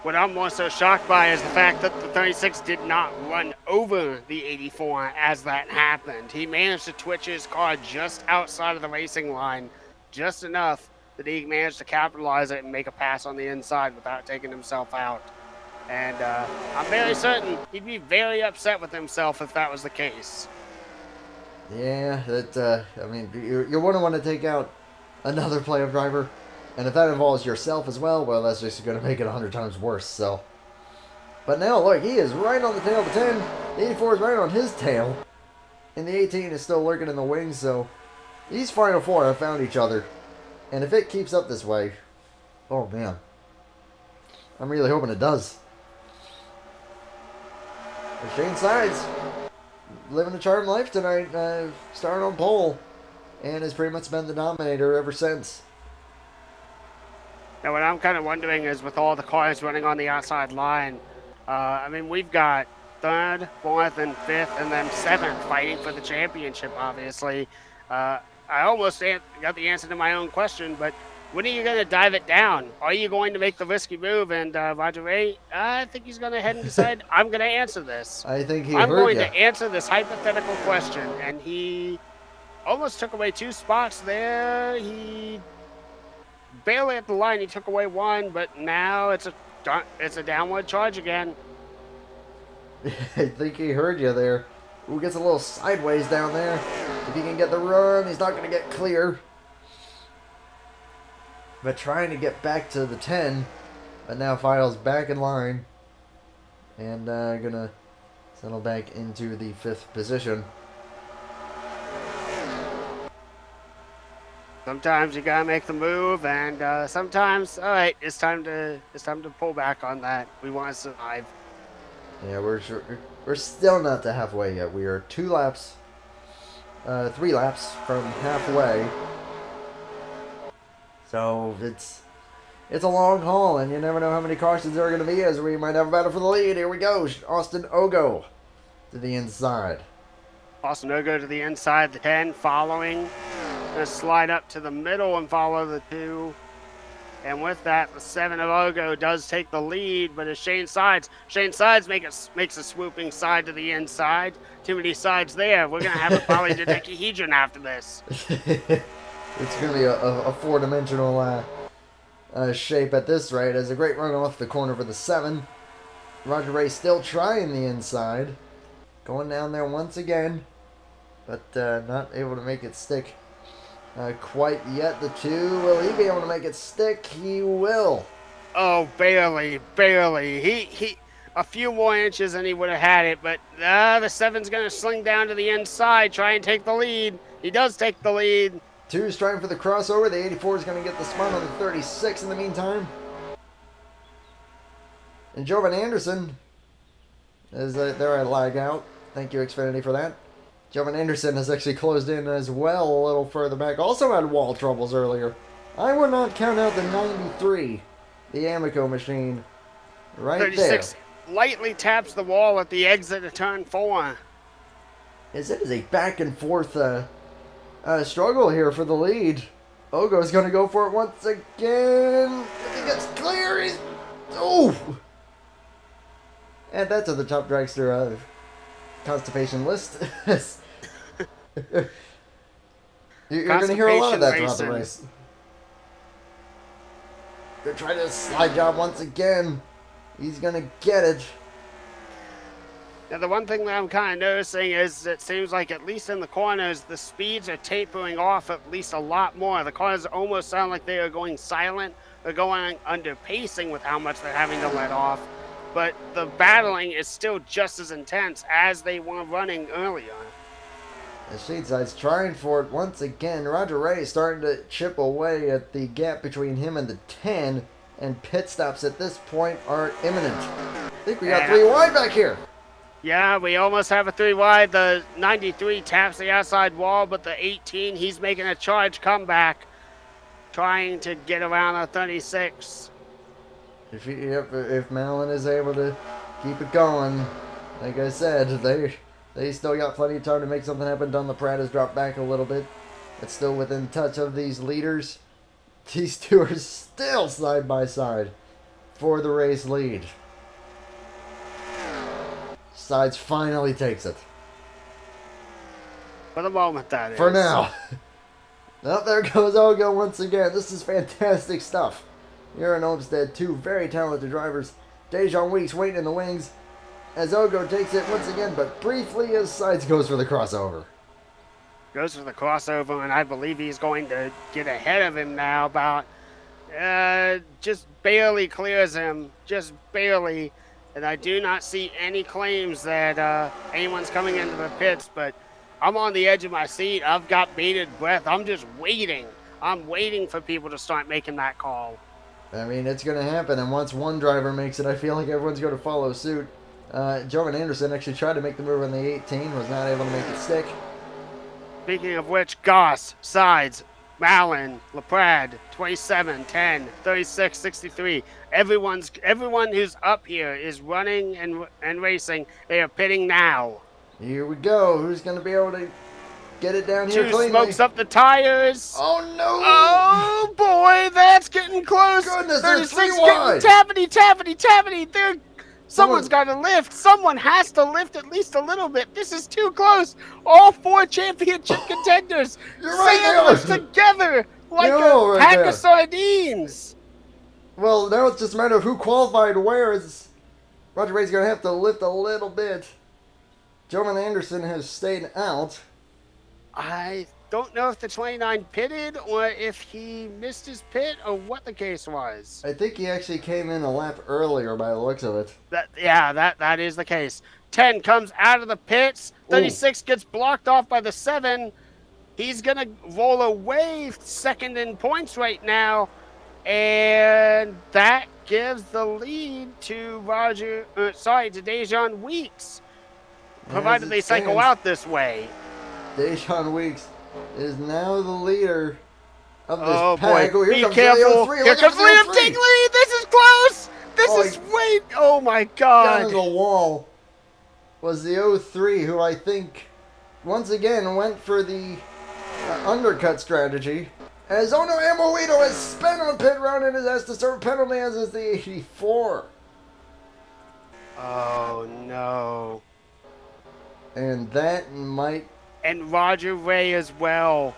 What I'm more so shocked by is the fact that the 36 did not run over the 84 as that happened. He managed to twitch his car just outside of the racing line, just enough that he managed to capitalize it and make a pass on the inside without taking himself out. And I'm very certain he'd be very upset with himself if that was the case. Yeah, I mean, you wouldn't want to take out another playoff driver. And if that involves yourself as well, well, that's just going to make it 100 times worse, so. But now, look, he is right on the tail of the 10. The 84 is right on his tail. And the 18 is still lurking in the wings, so these final four have found each other. And if it keeps up this way, oh, man. I'm really hoping it does. But Shane Sides, living a charmed life tonight, starting on pole, and has pretty much been the dominator ever since. Now, what I'm kind of wondering is with all the cars running on the outside line, I mean, we've got 3rd, 4th, and 5th, and then 7th fighting for the championship, obviously. I almost got the answer to my own question, but when are you going to dive it down? Are you going to make the risky move? And Roger Ray, I think he's going to head and decide, I'm going to answer this. I think I'm going to answer this hypothetical question. And he almost took away 2 spots there. He barely at the line. He took away 1, but now it's a downward charge again. I think he heard you there. Ooh, gets a little sideways down there. If he can get the run, he's not going to get clear. But trying to get back to the 10. But now Files back in line. And going to settle back into the 5th position. Sometimes you gotta make the move, and sometimes, all right, it's time to pull back on that. We want to survive. Yeah, we're still not to halfway yet. We are 3 laps from halfway. So it's a long haul, and you never know how many cautions there are going to be, as we might have a battle for the lead. Here we go, Austin Ogo to the inside. Austin Ogo to the inside, the 10 following. Going to slide up to the middle and follow the 2. And with that, the 7 of Ogo does take the lead, but as Shane Sides makes a swooping side to the inside. Too many sides there. We're going to have a polydodecahedron after this. It's going to be a 4-dimensional shape at this rate. As a great run off the corner for the 7. Roger Ray still trying the inside. Going down there once again, but not able to make it stick. Quite yet. The 2, will he be able to make it stick? He will. Oh, barely. He a few more inches and he would have had it, but the 7's going to sling down to the inside, try and take the lead. He does take the lead. 2's trying for the crossover. The 84 is going to get the spot on the 36 in the meantime. And Jovan Anderson is there I lag out. Thank you, Xfinity, for that. Jovan Anderson has actually closed in as well a little further back. Also had wall troubles earlier. I would not count out the 93, the Amico machine, right 36 there. Lightly taps the wall at the exit of turn 4. As it is a back and forth struggle here for the lead. Ogo's going to go for it once again. If he gets clear, he's... Oh! Add that to the top dragster constipation list. You're going to hear a lot of that throughout the race. They're trying to slide job once again. He's going to get it. Now, the one thing that I'm kind of noticing is it seems like, at least in the corners, the speeds are tapering off at least a lot more. The cars almost sound like they are going silent. They're going under pacing with how much they're having to let off. But the battling is still just as intense as they were running earlier. The Shadeside's trying for it once again. Roger Ray is starting to chip away at the gap between him and the 10. And pit stops at this point are imminent. I think we got 3 wide back here. Yeah, we almost have a 3 wide. The 93 taps the outside wall, but the 18, he's making a charge comeback, trying to get around the 36. If Marlin is able to keep it going, like I said, they still got plenty of time to make something happen. Don the Pratt has dropped back a little bit. It's still within touch of these leaders. These two are still side by side for the race lead. Sides finally takes it. For the moment, that is. For now. Oh, there goes Ogo once again. This is fantastic stuff. Here in Homestead, two very talented drivers. Dejan Weeks waiting in the wings as Ogo takes it once again, but briefly as Sides goes for the crossover. Goes for the crossover, and I believe he's going to get ahead of him now. About just barely clears him, just barely. And I do not see any claims that anyone's coming into the pits, but I'm on the edge of my seat. I've got bated breath. I'm just waiting. I'm waiting for people to start making that call. I mean, it's going to happen, and once one driver makes it, I feel like everyone's going to follow suit. Jovan Anderson actually tried to make the move on the 18, was not able to make it stick. Speaking of which, Goss, Sides, Marlin, LaPrade, 27, 10, 36, 63. Everyone who's up here is running and racing. They are pitting now. Here we go. Who's going to be able to get it down here Two cleanly? smokes up the tires. Oh, no. Oh, boy, that's getting close. Goodness, 36 they're three getting wide. tappity. Someone's got to lift. Someone has to lift at least a little bit. This is too close. All four championship contenders You're right, sandwiched they are. together like You're a right pack there. of sardines. Well, now it's just a matter of who qualified where. Is Roger Ray's going to have to lift a little bit. Jovan Anderson has stayed out. I don't know if the 29 pitted or if he missed his pit or what the case was. I think he actually came in a lap earlier by the looks of it. That is the case. 10 comes out of the pits. 36 gets blocked off by the 7. He's going to roll away second in points right now. And that gives the lead to Dejan Weeks. Provided they cycle out this way. Dejan Weeks is now the leader of this Oh pack. boy, Oh, be comes careful. the 03. Here Look comes at the Liam 03. Tingley. This is close. Oh my Down God. the wall was the 03, who I think once again went for the undercut strategy. As Natana Morito has spent on pit road and has to serve penalty, as is the 84. Oh no. And that might... And Roger Ray as well.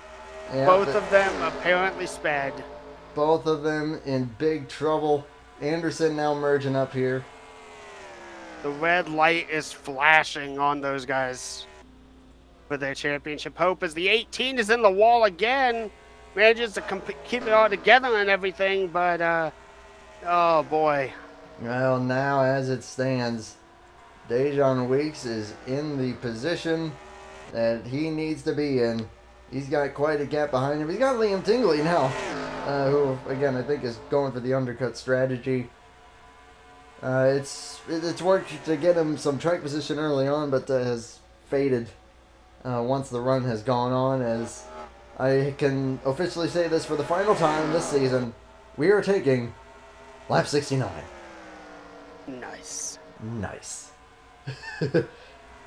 Yeah, Both of them apparently sped. both of them in big trouble. Anderson now merging up here. The red light is flashing on those guys for their championship hope as the 18 is in the wall again. Manages to keep it all together and everything, but oh boy. Well, now as it stands, Dejan Weeks is in the position that he needs to be in. He's got quite a gap behind him. He's got Liam Tingley now, who, again, I think is going for the undercut strategy. It's worked to get him some track position early on, but has faded once the run has gone on. As I can officially say this for the final time this season, we are taking lap 69. Nice. Nice.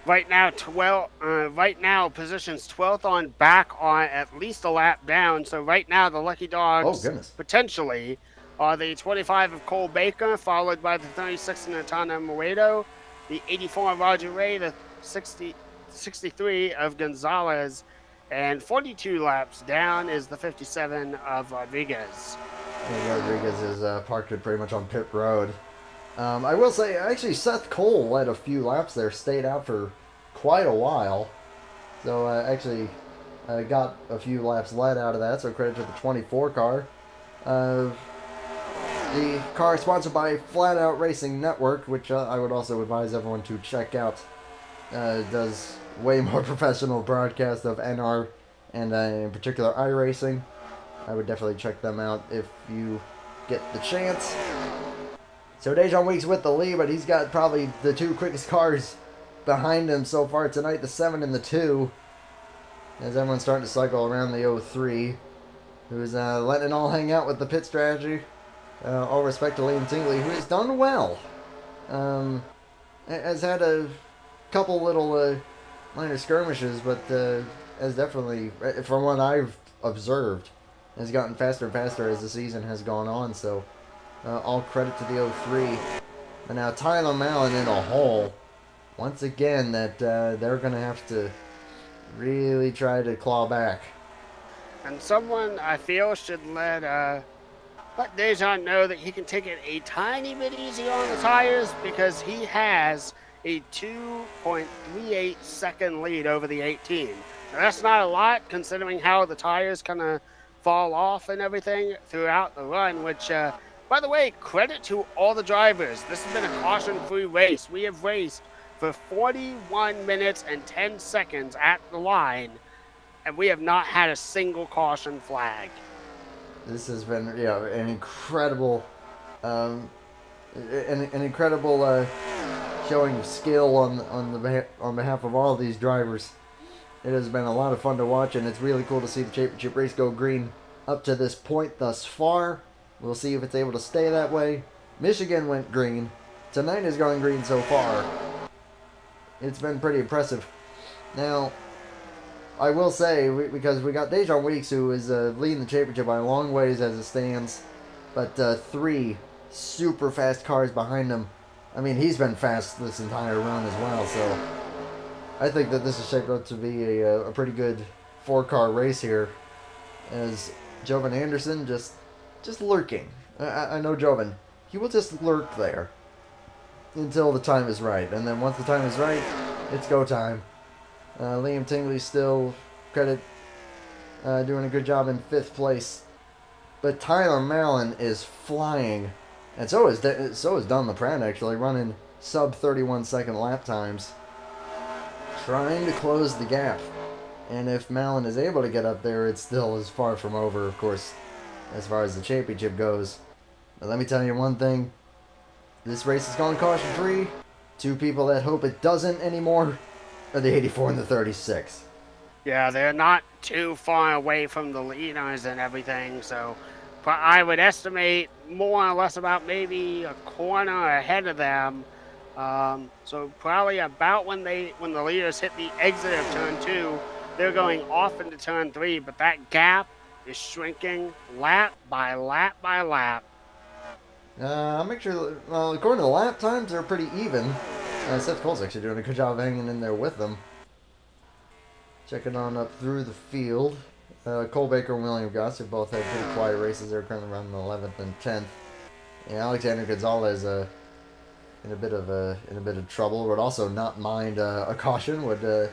Right now, positions 12th on back on at least a lap down. So right now, the Lucky Dogs potentially are the 25 of Cole Baker, followed by the 36 of Natana Morito, the 84 of Roger Ray, the 63 of Gonzalez, and 42 laps down is the 57 of Rodriguez. Rodriguez is parked pretty much on pit road. I will say, actually, Seth Cole led a few laps there, stayed out for quite a while. So, actually, got a few laps led out of that, so credit to the 24 car. The car sponsored by Flat Out Racing Network, which I would also advise everyone to check out. Does way more professional broadcast of NR and in particular iRacing. I would definitely check them out if you get the chance. So Dejan Weeks with the lead, but he's got probably the two quickest cars behind him so far tonight, the 7 and the 2. As everyone's starting to cycle around the 03, who's letting it all hang out with the pit strategy. All respect to Liam Tingley, who has done well. Has had a couple little minor skirmishes, but has definitely, from what I've observed. Has gotten faster and faster as the season has gone on, so all credit to the 03. But now Tyler Malin in a hole. Once again, that they're going to have to really try to claw back. And someone I feel should let Dejan know that he can take it a tiny bit easier on the tires because he has a 2.38 second lead over the 18. Now, that's not a lot considering how the tires kind of fall off and everything throughout the run, which, by the way, credit to all the drivers. This has been a caution-free race. We have raced for 41 minutes and 10 seconds at the line, and we have not had a single caution flag. This has been, an incredible, an incredible showing of skill on behalf of all of these drivers. It has been a lot of fun to watch, and it's really cool to see the championship race go green up to this point thus far. We'll see if it's able to stay that way. Michigan went green. Tonight is going green so far. It's been pretty impressive. Now, I will say, because we got Dejan Weeks, who is leading the championship by a long ways as it stands, but 3 super fast cars behind him. I mean, he's been fast this entire run as well, so I think that this is shaped up to be a pretty good 4-car race here, as Jovan Anderson just lurking. I know Jovan. He will just lurk there until the time is right, and then once the time is right, it's go time. Liam Tingley still, credit, doing a good job in 5th place. But Tyler Malin is flying. And so is Don LaPrade, actually, running sub 31 second lap times. Trying to close the gap. And if Malin is able to get up there, it still is far from over, of course, as far as the championship goes. But let me tell you one thing. This race is going caution-free. 2 people that hope it doesn't anymore are the 84 and the 36. Yeah, they're not too far away from the leaders and everything, so I would estimate more or less about maybe a corner ahead of them. So probably about when the leaders hit the exit of turn 2, they're going off into turn 3, but that gap is shrinking lap by lap by lap. I'll make sure, according to the lap times, they're pretty even. Seth Cole's actually doing a good job hanging in there with them. Checking on up through the field. Cole Baker and William Gossett both had pretty quiet races. They're currently running 11th and 10th. And Alexander Gonzalez in a bit of trouble. Would also not mind a caution. Would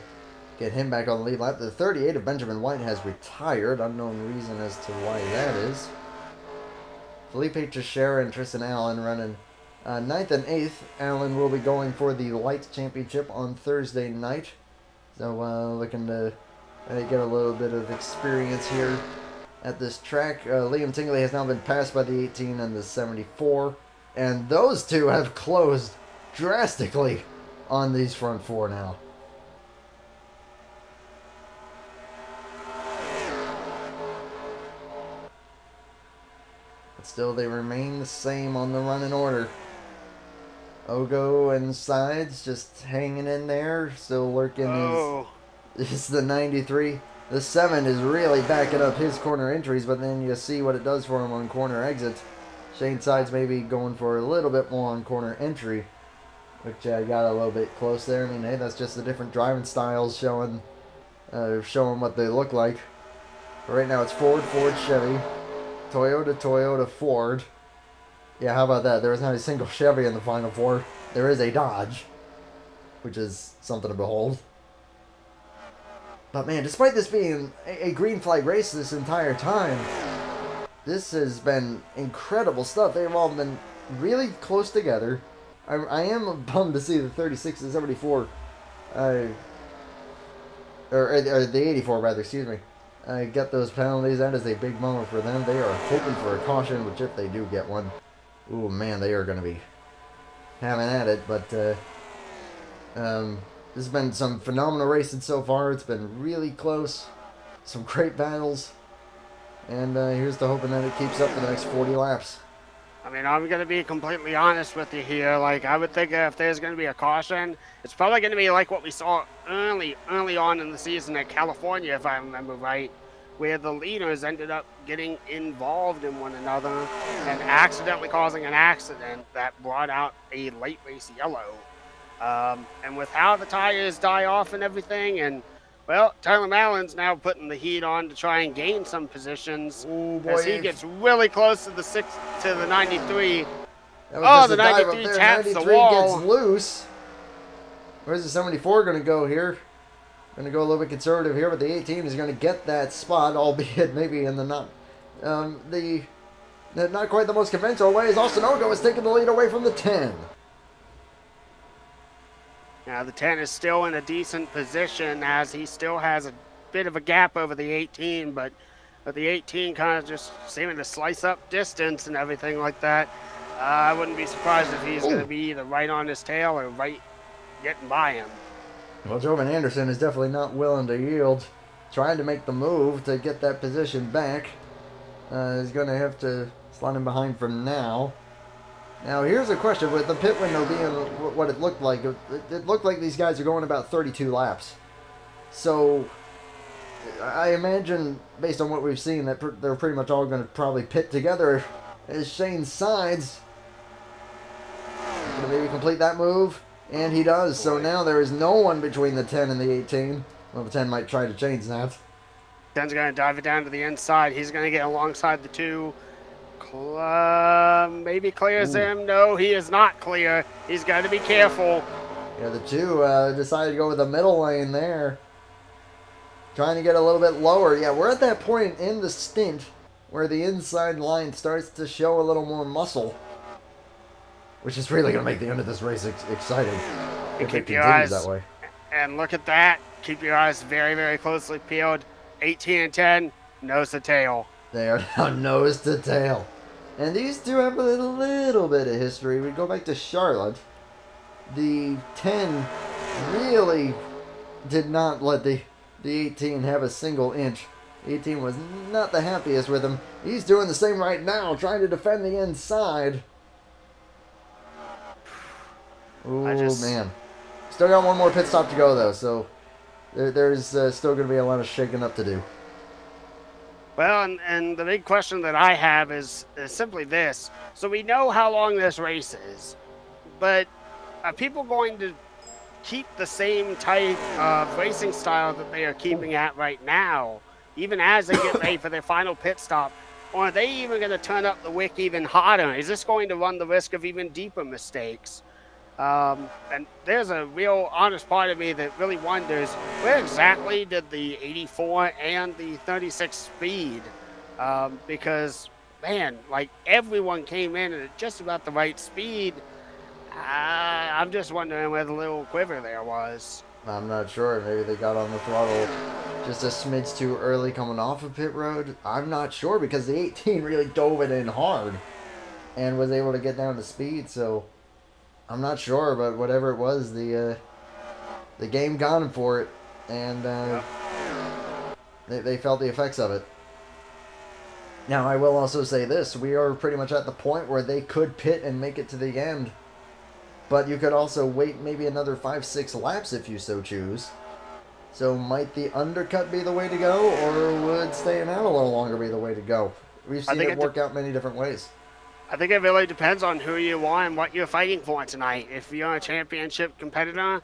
get him back on the lead lap. The 38 of Benjamin White has retired. Unknown reason as to why that is. Felipe Teixeira and Tristan Allen running 9th and 8th. Allen will be going for the Lights Championship on Thursday night. So looking to get a little bit of experience here at this track. Liam Tingley has now been passed by the 18 and the 74. And those two have closed drastically on these front 4 now. But still, they remain the same on the running order. Ogo and Sides just hanging in there, still lurking is the 93. The 7 is really backing up his corner entries, but then you see what it does for him on corner exits. Shane Sides maybe going for a little bit more on corner entry, which got a little bit close there. I mean, hey, that's just the different driving styles showing what they look like. But right now it's Ford, Chevy, Toyota, Ford. Yeah, how about that? There is not a single Chevy in the Final 4. There is a Dodge, which is something to behold. But man, despite this being a green flag race this entire time, this has been incredible stuff. They've all been really close together. I am bummed to see the 36 and 74, or the 84 rather, excuse me, get those penalties. That is a big moment for them. They are hoping for a caution, which if they do get one, ooh man, they are going to be having at it. But this has been some phenomenal racing so far. It's been really close. Some great battles. And here's to hoping that it keeps up for the next 40 laps. I mean, I'm going to be completely honest with you here. Like, I would think if there's going to be a caution, it's probably going to be like what we saw early on in the season at California, if I remember right, where the leaders ended up getting involved in one another and accidentally causing an accident that brought out a late race yellow. And with how the tires die off and everything, and well, Tyler Marlin's now putting the heat on to try and gain some positions Oh boy, as he gets really close to the 93. that was just The a dive up 93 there. taps the 93 wall. gets loose. Where's the 74 going to go here? Going to go a little bit conservative here, but the 18 is going to get that spot, albeit maybe in the not not quite the most conventional way, as Ostinogo is taking the lead away from the 10. Now the 10 is still in a decent position as he still has a bit of a gap over the 18, but the 18 kind of just seeming to slice up distance and everything like that. I wouldn't be surprised if he's going to be either right on his tail or right getting by him. Well, Jovan Anderson is definitely not willing to yield, trying to make the move to get that position back. He's going to have to slide him behind for now. Now, here's a question. With the pit window being what it looked like, it looked like these guys are going about 32 laps. So, I imagine, based on what we've seen, that they're pretty much all going to probably pit together as Shane sides. Going to maybe complete that move, and he does. So now there is no one between the 10 and the 18. Well, the 10 might try to change that. 10's going to dive it down to the inside. He's going to get alongside the 2. Maybe clears him. No, he is not clear. He's got to be careful. Yeah, the 2 decided to go with the middle lane there. Trying to get a little bit lower. Yeah, we're at that point in the stint where the inside line starts to show a little more muscle, which is really going to make the end of this race exciting if it continues that way. And look at that. Keep your eyes very, very closely peeled. 18 and 10, nose to tail. They are now nose to tail. And these two have a little bit of history. We go back to Charlotte. The 10 really did not let the 18 have a single inch. The 18 was not the happiest with him. He's doing the same right now, trying to defend the inside. Oh, man. Still got one more pit stop to go, though, so there's still going to be a lot of shaking up to do. Well, and the big question that I have is simply this. So we know how long this race is, but are people going to keep the same type of racing style that they are keeping at right now, even as they get ready for their final pit stop? Or are they even going to turn up the wick even harder? Is this going to run the risk of even deeper mistakes? And there's a real honest part of me that really wonders, where exactly did the 84 and the 36 speed? Because, man, like everyone came in at just about the right speed. I'm just wondering where the little quiver there was. I'm not sure. Maybe they got on the throttle just a smidge too early coming off of pit road. I'm not sure, because the 18 really dove it in hard and was able to get down to speed, so I'm not sure, but whatever it was, the game gone for it, and they felt the effects of it. Now, I will also say this. We are pretty much at the point where they could pit and make it to the end, but you could also wait maybe another 5-6 laps if you so choose. So might the undercut be the way to go, or would staying out a little longer be the way to go? We've seen it work out many different ways. I think it really depends on who you are and what you're fighting for tonight. If you're a championship competitor,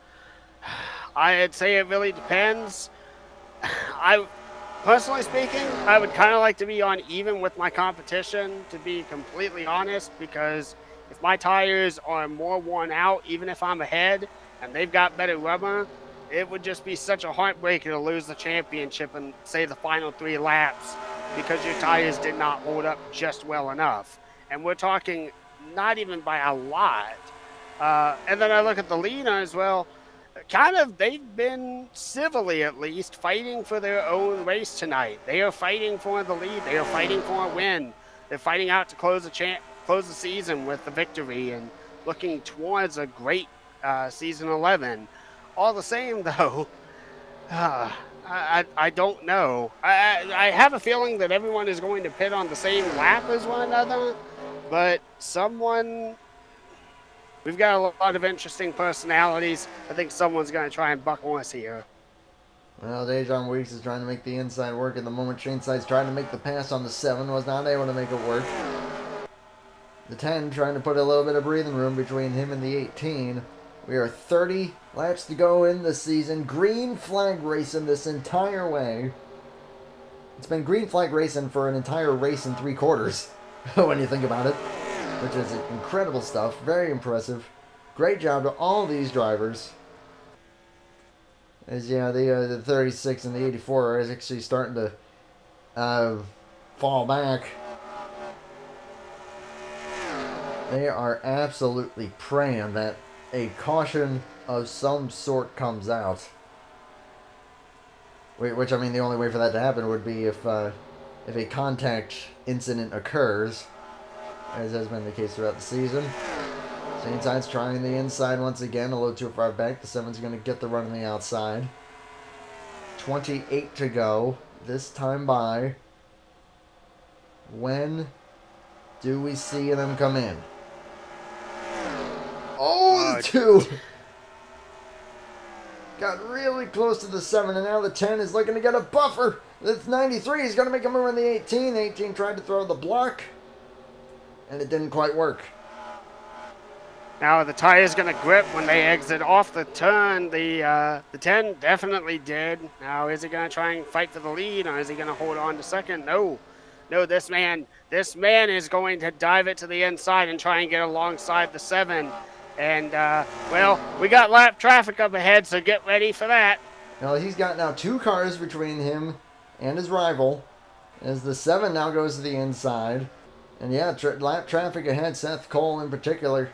I'd say it really depends. Personally speaking, I would kind of like to be on even with my competition, to be completely honest, because if my tires are more worn out, even if I'm ahead and they've got better rubber, it would just be such a heartbreaker to lose the championship in, say, the final 3 laps because your tires did not hold up just well enough. And we're talking not even by a lot. And then I look at the leaders, well, kind of they've been civilly at least fighting for their own race tonight. They are fighting for the lead. They are fighting for a win. They're fighting out to close the season with the victory and looking towards a great season 11. All the same, though, I don't know. I have a feeling that everyone is going to pit on the same lap as one another. But we've got a lot of interesting personalities. I think someone's going to try and buckle us here. Well, Dejon Weeks is trying to make the inside work at the moment. Shane-Side's trying to make the pass on the 7, was not able to make it work. The 10 trying to put a little bit of breathing room between him and the 18. We are 30 laps to go in this season. Green flag racing this entire way. It's been green flag racing for an entire race and 3/4 when you think about it, which is incredible stuff. Very impressive. Great job to all these drivers. As the 36 and the 84 are actually starting to fall back. They are absolutely praying that a caution of some sort comes out. Which, I mean, the only way for that to happen would be if a contact incident occurs, as has been the case throughout the season. Shane-Side's trying the inside once again, a little too far back. The 7's going to get the run on the outside. 28 to go. This time by. When do we see them come in? Oh, the 2! Got really close to the 7, and now the 10 is looking to get a buffer. That's 93. He's going to make a move on the 18. The 18 tried to throw the block, and it didn't quite work. Now the tire's going to grip when they exit off the turn. The 10 definitely did. Now is he going to try and fight for the lead, or is he going to hold on to second? No, this man is going to dive it to the inside and try and get alongside the 7. And, well, we got lap traffic up ahead, so get ready for that. Now he's got now 2 cars between him and his rival, as the 7 now goes to the inside. And yeah, lap traffic ahead, Seth Cole in particular.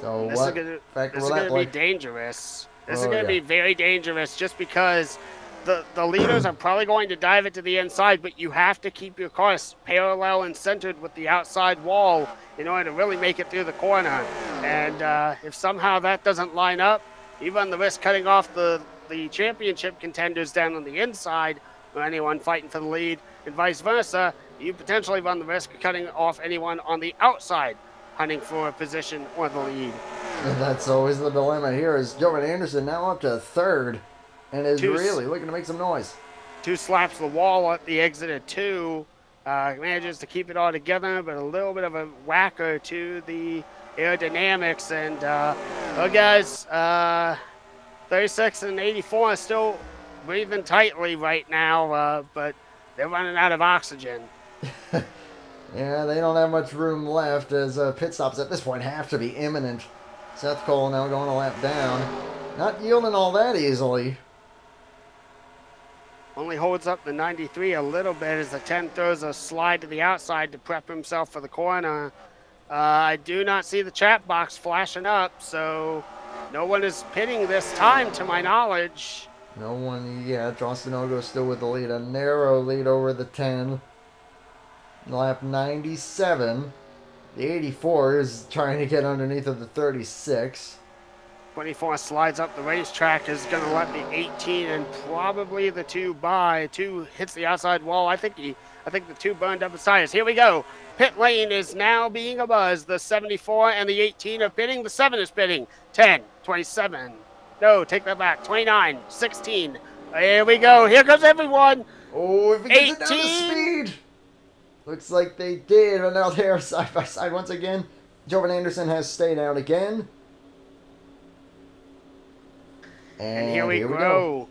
So this is going to be dangerous. This is going to be very dangerous, just because the leaders are probably going to dive it to the inside, but you have to keep your cars parallel and centered with the outside wall in order to really make it through the corner. And if somehow that doesn't line up, you run the risk cutting off the championship contenders down on the inside, or anyone fighting for the lead, and vice versa. You potentially run the risk of cutting off anyone on the outside hunting for a position or the lead. And that's always the dilemma here, is Jovan Anderson now up to 3rd and is really looking to make some noise. 2 slaps the wall at the exit at 2. Manages to keep it all together, but a little bit of a whacker to the aerodynamics. And, well, guys, 36 and 84 are still breathing tightly right now, but they're running out of oxygen. Yeah, they don't have much room left, as pit stops at this point have to be imminent. Seth Cole now going a lap down. Not yielding all that easily. Only holds up the 93 a little bit as the 10 throws a slide to the outside to prep himself for the corner. I do not see the chat box flashing up, so no one is pitting this time to my knowledge. No one yet. Austin Ogo still with the lead. A narrow lead over the 10. Lap 97. The 84 is trying to get underneath of the 36. 24 slides up the racetrack, is going to let the 18 and probably the 2 by. 2 hits the outside wall. I think the 2 burned up his tires. Here we go. Pit lane is now being abuzz. The 74 and the 18 are pitting. The 7 is pitting. 10, 27. No, take that back. 29, 16. Here we go. Here comes everyone. Oh, if he gets it down to speed. Looks like they did, but now they're side by side once again. Jovan Anderson has stayed out again. And here we go.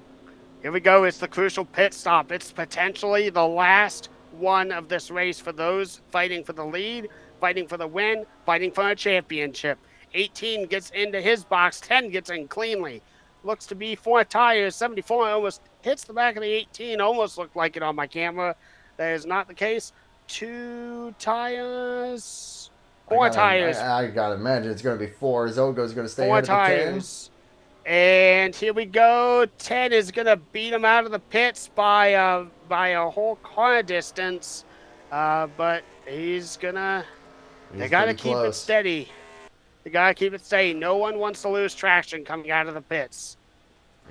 Here we go. It's the crucial pit stop. It's potentially the last one of this race for those fighting for the lead, fighting for the win, fighting for a championship. 18 gets into his box. 10 gets in cleanly. Looks to be 4 tires. 74 almost hits the back of the 18. Almost looked like it on my camera. That is not the case. 2 tires. 4 tires. I gotta imagine it's gonna be 4. Zogo's gonna stay 4 out of the tires. And here we go. 10 is gonna beat him out of the pits by a whole car distance. But they gotta keep it steady. They gotta keep it steady. No one wants to lose traction coming out of the pits.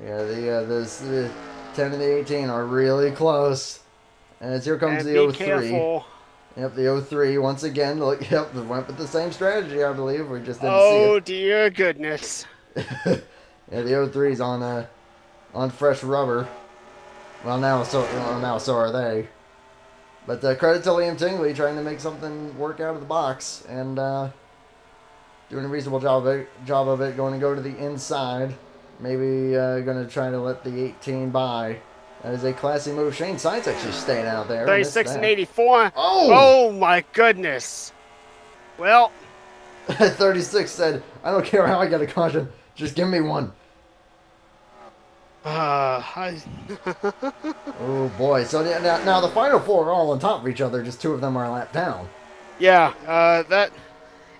Yeah, the 10 and the 18 are really close. And here comes the 03. Careful. Yep, the 03 once again. Look, yep, went with the same strategy, I believe. We just didn't see it. Oh, dear goodness. Yeah, the 03's on fresh rubber. Well, now so are they. But credit to Liam Tingley trying to make something work out of the box and doing a reasonable job of it. Going to go to the inside. Maybe going to try to let the 18 by. That is a classy move. Shane Science actually staying out there. 36 and 84. Oh! Oh my goodness. Well, 36 said, I don't care how I get a caution. Just give me one. Oh boy! So now the final four are all on top of each other. Just two of them are a lap down. yeah,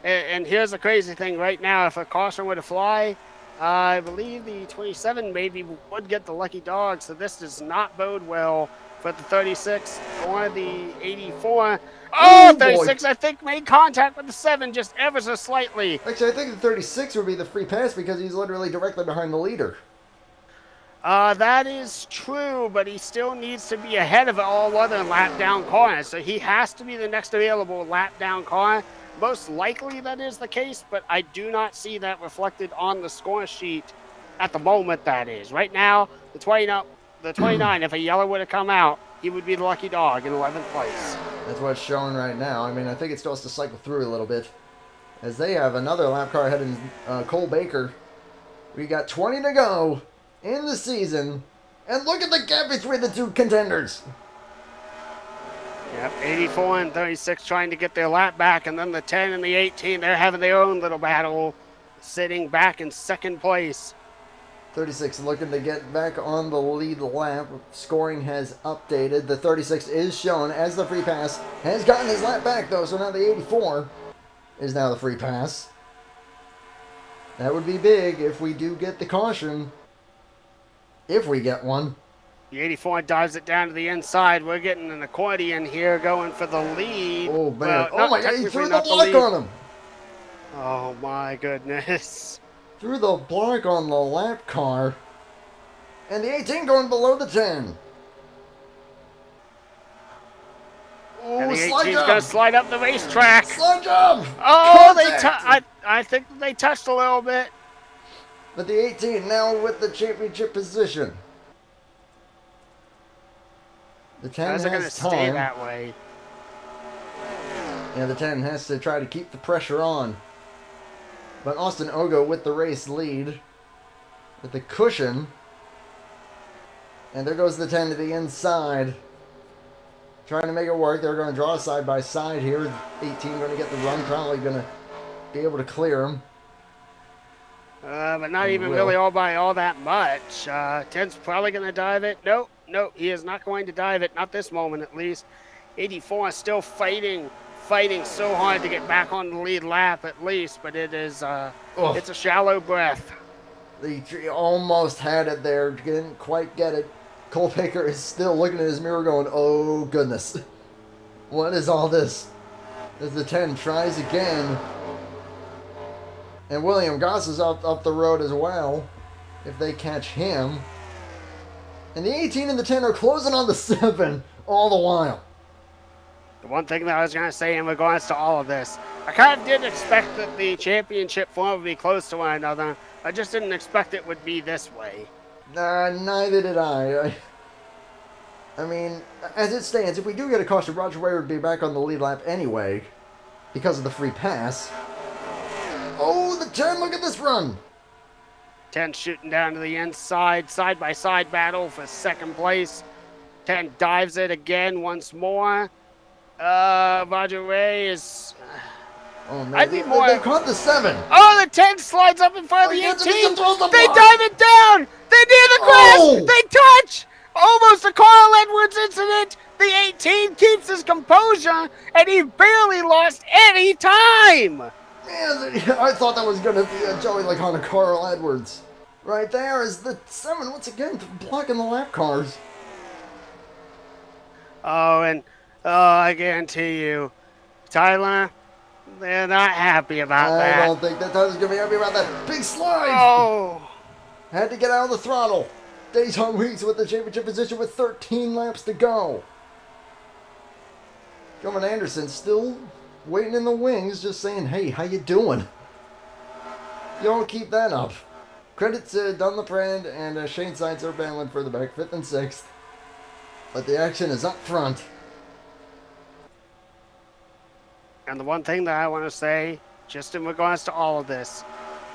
and here's the crazy thing. Right now, if a caution were to fly, I believe the 27 maybe would get the lucky dog. So this does not bode well for the 36 or the 84. Oh, 36, boy. I think made contact with the 7 just ever so slightly. Actually, I think the 36 would be the free pass because he's literally directly behind the leader. That is true, but he still needs to be ahead of all other lap down cars. So he has to be the next available lap down car. Most likely that is the case, but I do not see that reflected on the score sheet at the moment, that is. Right now, the 29, if a yellow would have come out, he would be the lucky dog in 11th place. That's what's showing right now. I mean, I think it still has to cycle through a little bit. As they have another lap car ahead in Cole Baker. We got 20 to go in the season. And look at the gap between the two contenders. Yep, 84 and 36 trying to get their lap back. And then the 10 and the 18, they're having their own little battle, sitting back in second place. 36 looking to get back on the lead lap. Scoring has updated. The 36 is shown as the free pass. Has gotten his lap back, though, so now the 84 is now the free pass. That would be big if we do get the caution. If we get one. The 84 dives it down to the inside. We're getting an accordion here going for the lead. Oh, man. Well, oh, my God. He threw the block on him. Oh, my goodness. Threw the block on the lap car. And the 18 going below the 10. Oh, and the 18's going to slide up the racetrack. Slide jump. Oh, I think they touched a little bit. But the 18 now with the championship position. The 10 has going to stay that way. Yeah, the 10 has to try to keep the pressure on. But Austin Ogo with the race lead. With the cushion. And there goes the 10 to the inside. Trying to make it work. They're going to draw side by side here. 18 going to get the run. Probably going to be able to clear him. But not even really all by all that much. 10's probably going to dive it. Nope, he is not going to dive it. Not this moment, at least. 84 is still fighting so hard to get back on the lead lap, at least. But it is, it's a shallow breath. He almost had it there. Didn't quite get it. Cole Baker is still looking at his mirror going, oh, goodness. What is all this? As the 10 tries again. And William Goss is up the road as well, if they catch him. And the 18 and the 10 are closing on the 7 all the while. The one thing that I was going to say in regards to all of this, I kind of did expect that the championship form would be close to one another. I just didn't expect it would be this way. Neither did I. I mean, as it stands, if we do get a caution, Roger Ware would be back on the lead lap anyway, because of the free pass. Oh, the 10, look at this run. 10 shooting down to the inside, side-by-side battle for second place. 10 dives it again once more. Roger Ray is... Oh, man, they caught the 7. Oh, the 10 slides up in front of the 18. They dive it down. They're near the grass. Oh. They touch. Almost a Carl Edwards incident. The 18 keeps his composure, and he barely lost any time. Man, I thought that was going to be a Joey Lacona Carl Edwards. Right there is the 7, once again, blocking the lap cars. Oh, and I guarantee you, Tyler, they're not happy about that. I don't think that Tyler's going to be happy about that. Big slide! Oh! Had to get out of the throttle. Dayton Weeks with the championship position with 13 laps to go. Roman Anderson still waiting in the wings, just saying, hey, how you doing? You don't keep that up. Credit to Dunlop-Rand and Shane Seitzer battling for the back, 5th and 6th. But the action is up front. And the one thing that I want to say, just in regards to all of this,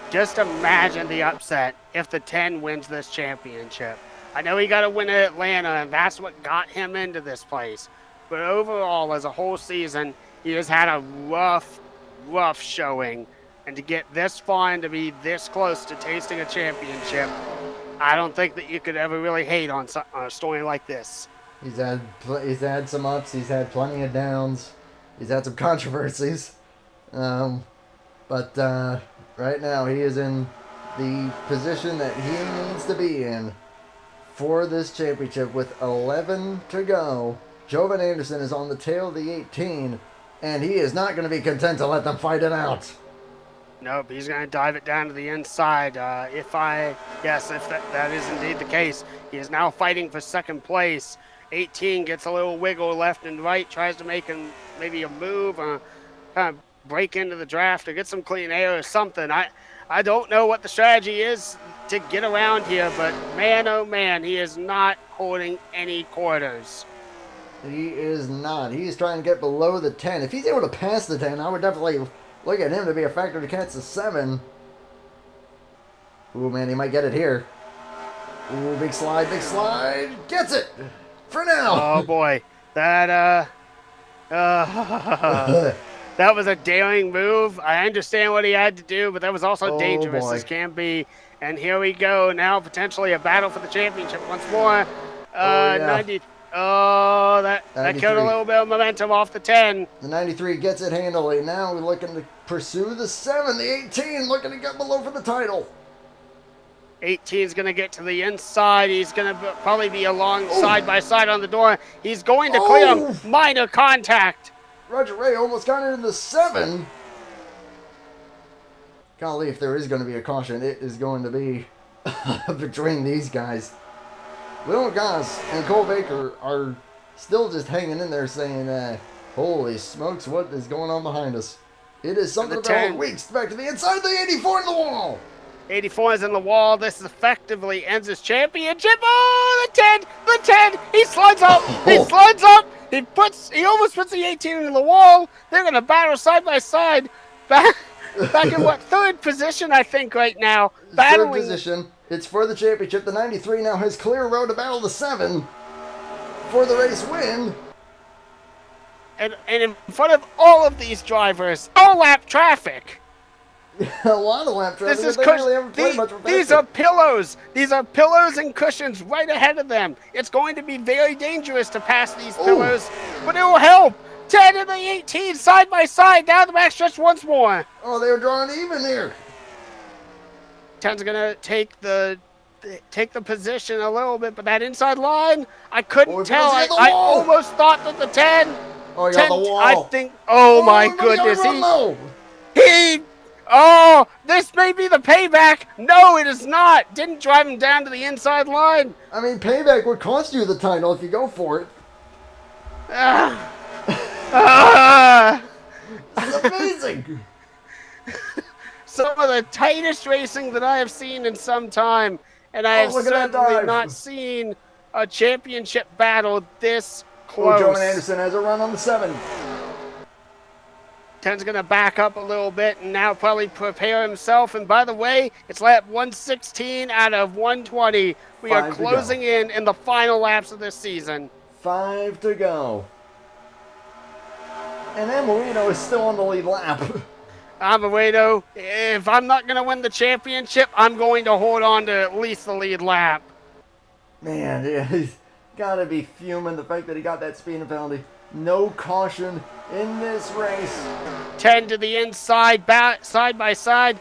just imagine the upset if the 10 wins this championship. I know he got to win at Atlanta, and that's what got him into this place. But overall, as a whole season, he has had a rough showing. And to get this far and to be this close to tasting a championship, I don't think that you could ever really hate on a story like this. He's had some ups. He's had plenty of downs. He's had some controversies. But right now he is in the position that he needs to be in for this championship with 11 to go. Jovan Anderson is on the tail of the 18, and he is not going to be content to let them fight it out. Nope, he's going to dive it down to the inside. If that is indeed the case, he is now fighting for second place. 18 gets a little wiggle left and right, tries to make him maybe a move, kind of break into the draft or get some clean air or something. I don't know what the strategy is to get around here, but man, oh man, he is not holding any quarters. He is not. He is trying to get below the 10. If he's able to pass the 10, I would definitely look at him to be a factor to catch the 7. Ooh, man, he might get it here. Ooh, big slide. Gets it! For now! Oh, boy. That was a daring move. I understand what he had to do, but that was also dangerous as can be. And here we go. Now potentially a battle for the championship once more. 90. Oh, that killed a little bit of momentum off the 10. The 93 gets it handily. Now we're looking to pursue the 7. The 18 looking to get below for the title. 18 is going to get to the inside. He's going to probably be along side by side on the door. He's going to clear him. Minor contact. Roger Ray almost got into the 7. Golly, if there is going to be a caution, it is going to be between these guys. Will Goss and Cole Baker are still just hanging in there saying, holy smokes, what is going on behind us? It is something about weeks back to the inside of the 84 in the wall. 84 is in the wall. This effectively ends his championship. Oh, the 10. He slides up. He slides up. He almost puts the 18 into the wall. They're going to battle side by side. Back in what, third position, I think, right now. Third position. It's for the championship. The 93 now has clear road to battle the 7 for the race win. And in front of all of these drivers, all lap traffic. A lot of lap traffic. These are pillows. These are pillows and cushions right ahead of them. It's going to be very dangerous to pass these pillows, but it will help. 10 and the 18 side by side down the backstretch once more. Oh, they were drawing even here. 10's gonna take the position a little bit, but that inside line, I couldn't tell. I almost thought that the 10. Oh, he got the wall. I think. Oh my goodness, this may be the payback. No, it is not. Didn't drive him down to the inside line. I mean, payback would cost you the title if you go for it. It's amazing. Some of the tightest racing that I have seen in some time, and I have certainly not seen a championship battle this close. Jovan Anderson has a run on the 7. 10's going to back up a little bit and now probably prepare himself. And by the way, it's lap 116 out of 120. We are closing in the final laps of this season. 5 to go. And Morito is still on the lead lap. Morito, if I'm not going to win the championship, I'm going to hold on to at least the lead lap. Man, yeah, he's got to be fuming the fact that he got that speeding penalty. No caution in this race. 10 to the inside, side by side.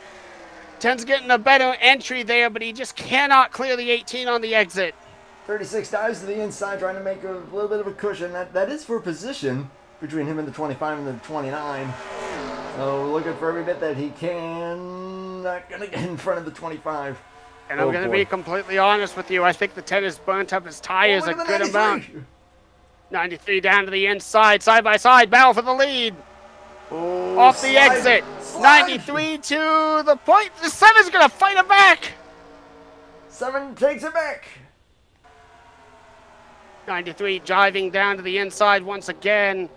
10's getting a better entry there, but he just cannot clear the 18 on the exit. 36 dives to the inside, trying to make a little bit of a cushion. That is for position between him and the 25 and the 29. So looking for every bit that he can. Not going to get in front of the 25. And I'm going to be completely honest with you. I think the 10 has burnt up his tires a good amount. 93 down to the inside, side by side, battle for the lead. Off the exit. 93 to the point. The 7's going to fight it back. 7 takes it back. 93 driving down to the inside once again.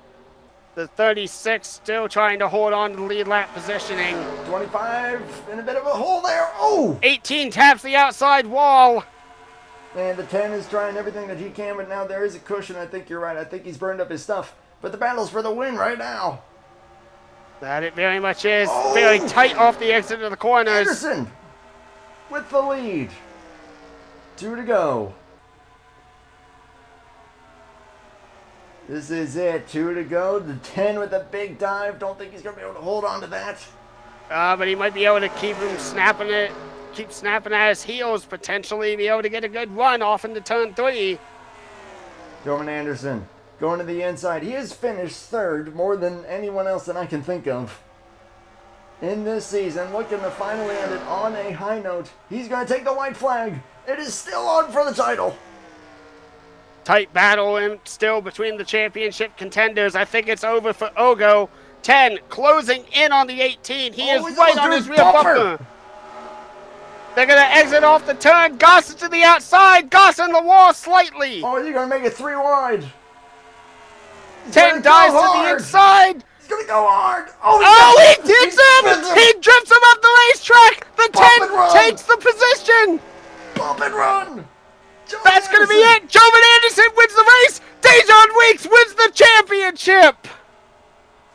The 36 still trying to hold on to the lead lap positioning. 25 in a bit of a hole there. Oh! 18 taps the outside wall. And the 10 is trying everything that he can, but now there is a cushion. I think you're right. I think he's burned up his stuff. But the battle's for the win right now. That it very much is. Oh! Very tight off the exit of the corners. Anderson with the lead. 2 to go. This is it. 2 to go. The 10 with a big dive. Don't think he's going to be able to hold on to that. But he might be able to keep him snapping it. Keep snapping at his heels, potentially be able to get a good run off into turn 3. Jordan Anderson going to the inside. He has finished third more than anyone else that I can think of in this season. Looking to finally end it on a high note. He's going to take the white flag. It is still on for the title. Tight battle and still between the championship contenders. I think it's over for Ogo. 10 closing in on the 18. He is right on his rear bumper. They're going to exit off the turn. Goss to the outside. Goss on the wall slightly. Oh, you're going to make it 3 wide. 10 dives to the inside. He's going to go hard. He hits him. He drifts him up the racetrack. The 10 takes the position. Bump and run. That's going to be it. Jovan Anderson wins the race. Dejon Weeks wins the championship.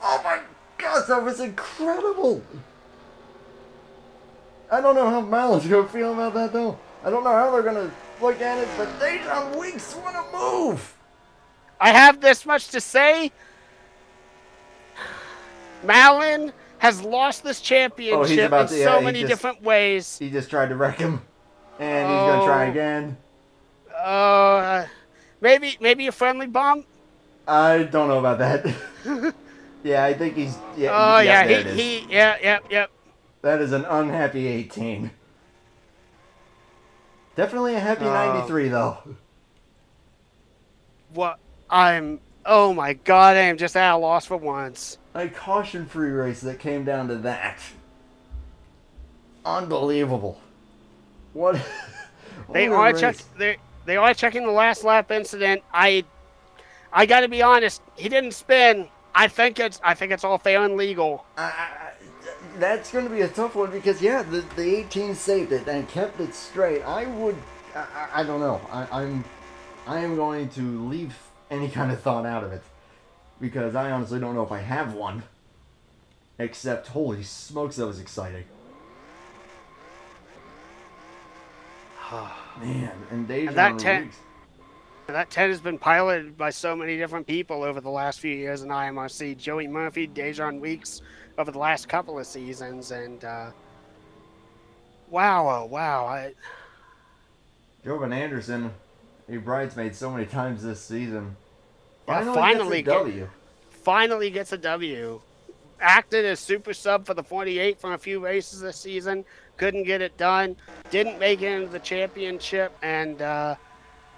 Oh my gosh, that was incredible. I don't know how Marlin's going to feel about that, though. I don't know how they're going to look at it, but Dejon Weeks, what a move. I have this much to say. Marlin has lost this championship in so many different ways. He just tried to wreck him, and he's going to try again. Maybe a friendly bump? I don't know about that. Yeah, I think he's... Yep. That is an unhappy 18. Definitely a happy 93, though. What? Oh my god, I am just at a loss for once. A caution-free race that came down to that. Unbelievable. What? They are checking the last lap incident. I got to be honest. He didn't spin. I think it's all fair and legal. That's going to be a tough one because the 18 saved it and kept it straight. I don't know. I am going to leave any kind of thought out of it because I honestly don't know if I have one. Except, holy smokes, that was exciting. Man, and that 10 has been piloted by so many different people over the last few years in IMRC. Joey Murphy, Dejon Weeks over the last couple of seasons, and wow. Jovan Anderson, he bridesmaid so many times this season. Finally gets a W. Acted as super sub for the 48 for a few races this season. Couldn't get it done. Didn't make it into the championship, and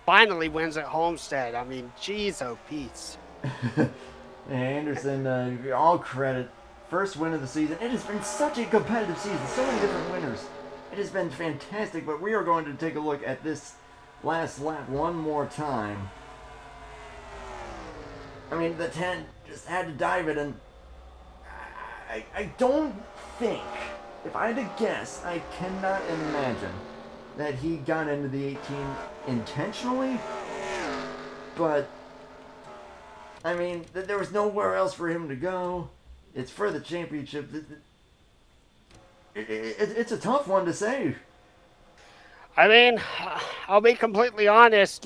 finally wins at Homestead. I mean, geez, oh, Pete's. Anderson, all credit. First win of the season. It has been such a competitive season. So many different winners. It has been fantastic, but we are going to take a look at this last lap one more time. I mean, the 10 just had to dive it, and I don't think, if I had to guess, I cannot imagine that he got into the 18 intentionally, but, I mean, there was nowhere else for him to go. It's for the championship. It's a tough one to say. I mean, I'll be completely honest,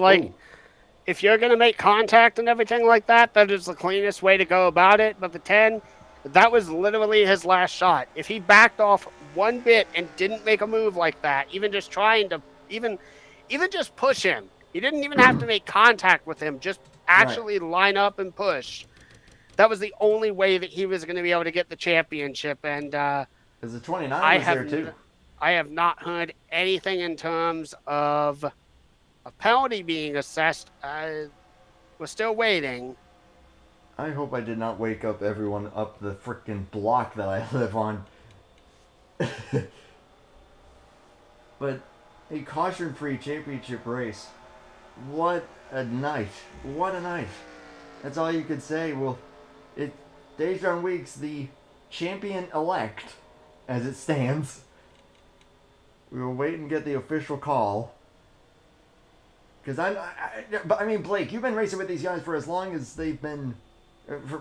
if you're going to make contact and everything like that, that is the cleanest way to go about it, but the 10... that was literally his last shot. If he backed off one bit and didn't make a move like that, even just trying to, even just push him, he didn't even have to make contact with him, just actually line up and push. That was the only way that he was going to be able to get the championship. And because the 29 was there too. I have not heard anything in terms of a penalty being assessed. We're still waiting. I hope I did not wake up everyone up the frickin' block that I live on. But a caution-free championship race. What a night. What a night. That's all you could say. Well, Dejan Weeks, the champion-elect, as it stands. We will wait and get the official call. Because I mean, Blake, you've been racing with these guys for as long as they've been,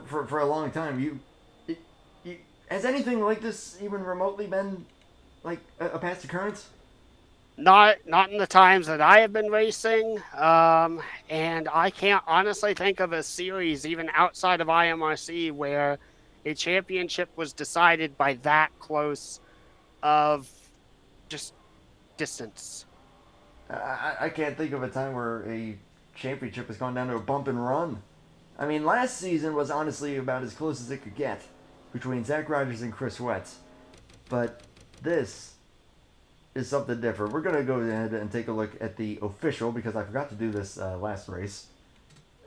for a long time. You, has anything like this even remotely been, like, a past occurrence? Not in the times that I have been racing, and I can't honestly think of a series even outside of IMRC where a championship was decided by that close of just distance. I can't think of a time where a championship has gone down to a bump and run. I mean, last season was honestly about as close as it could get between Zach Rogers and Chris Wetz. But this is something different. We're going to go ahead and take a look at the official, because I forgot to do this last race.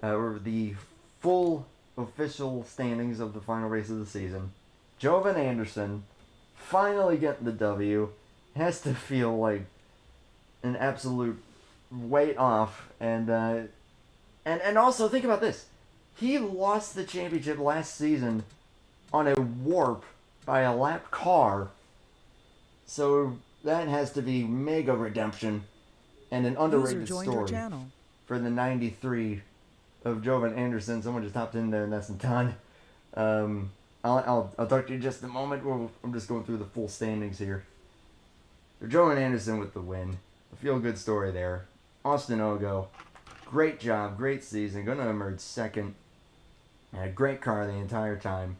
The full official standings of the final race of the season. Jovan Anderson finally getting the W. Has to feel like an absolute weight off. And also, think about this. He lost the championship last season on a warp by a lap car. So that has to be mega redemption and an underrated story for the 93 of Jovan Anderson. Someone just hopped in there, and that's Natana. I'll talk to you in just a moment. I'm just going through the full standings here. Jovan Anderson with the win. A feel-good story there. Austin Ogo, great job, great season. Going to emerge second. Had a great car the entire time.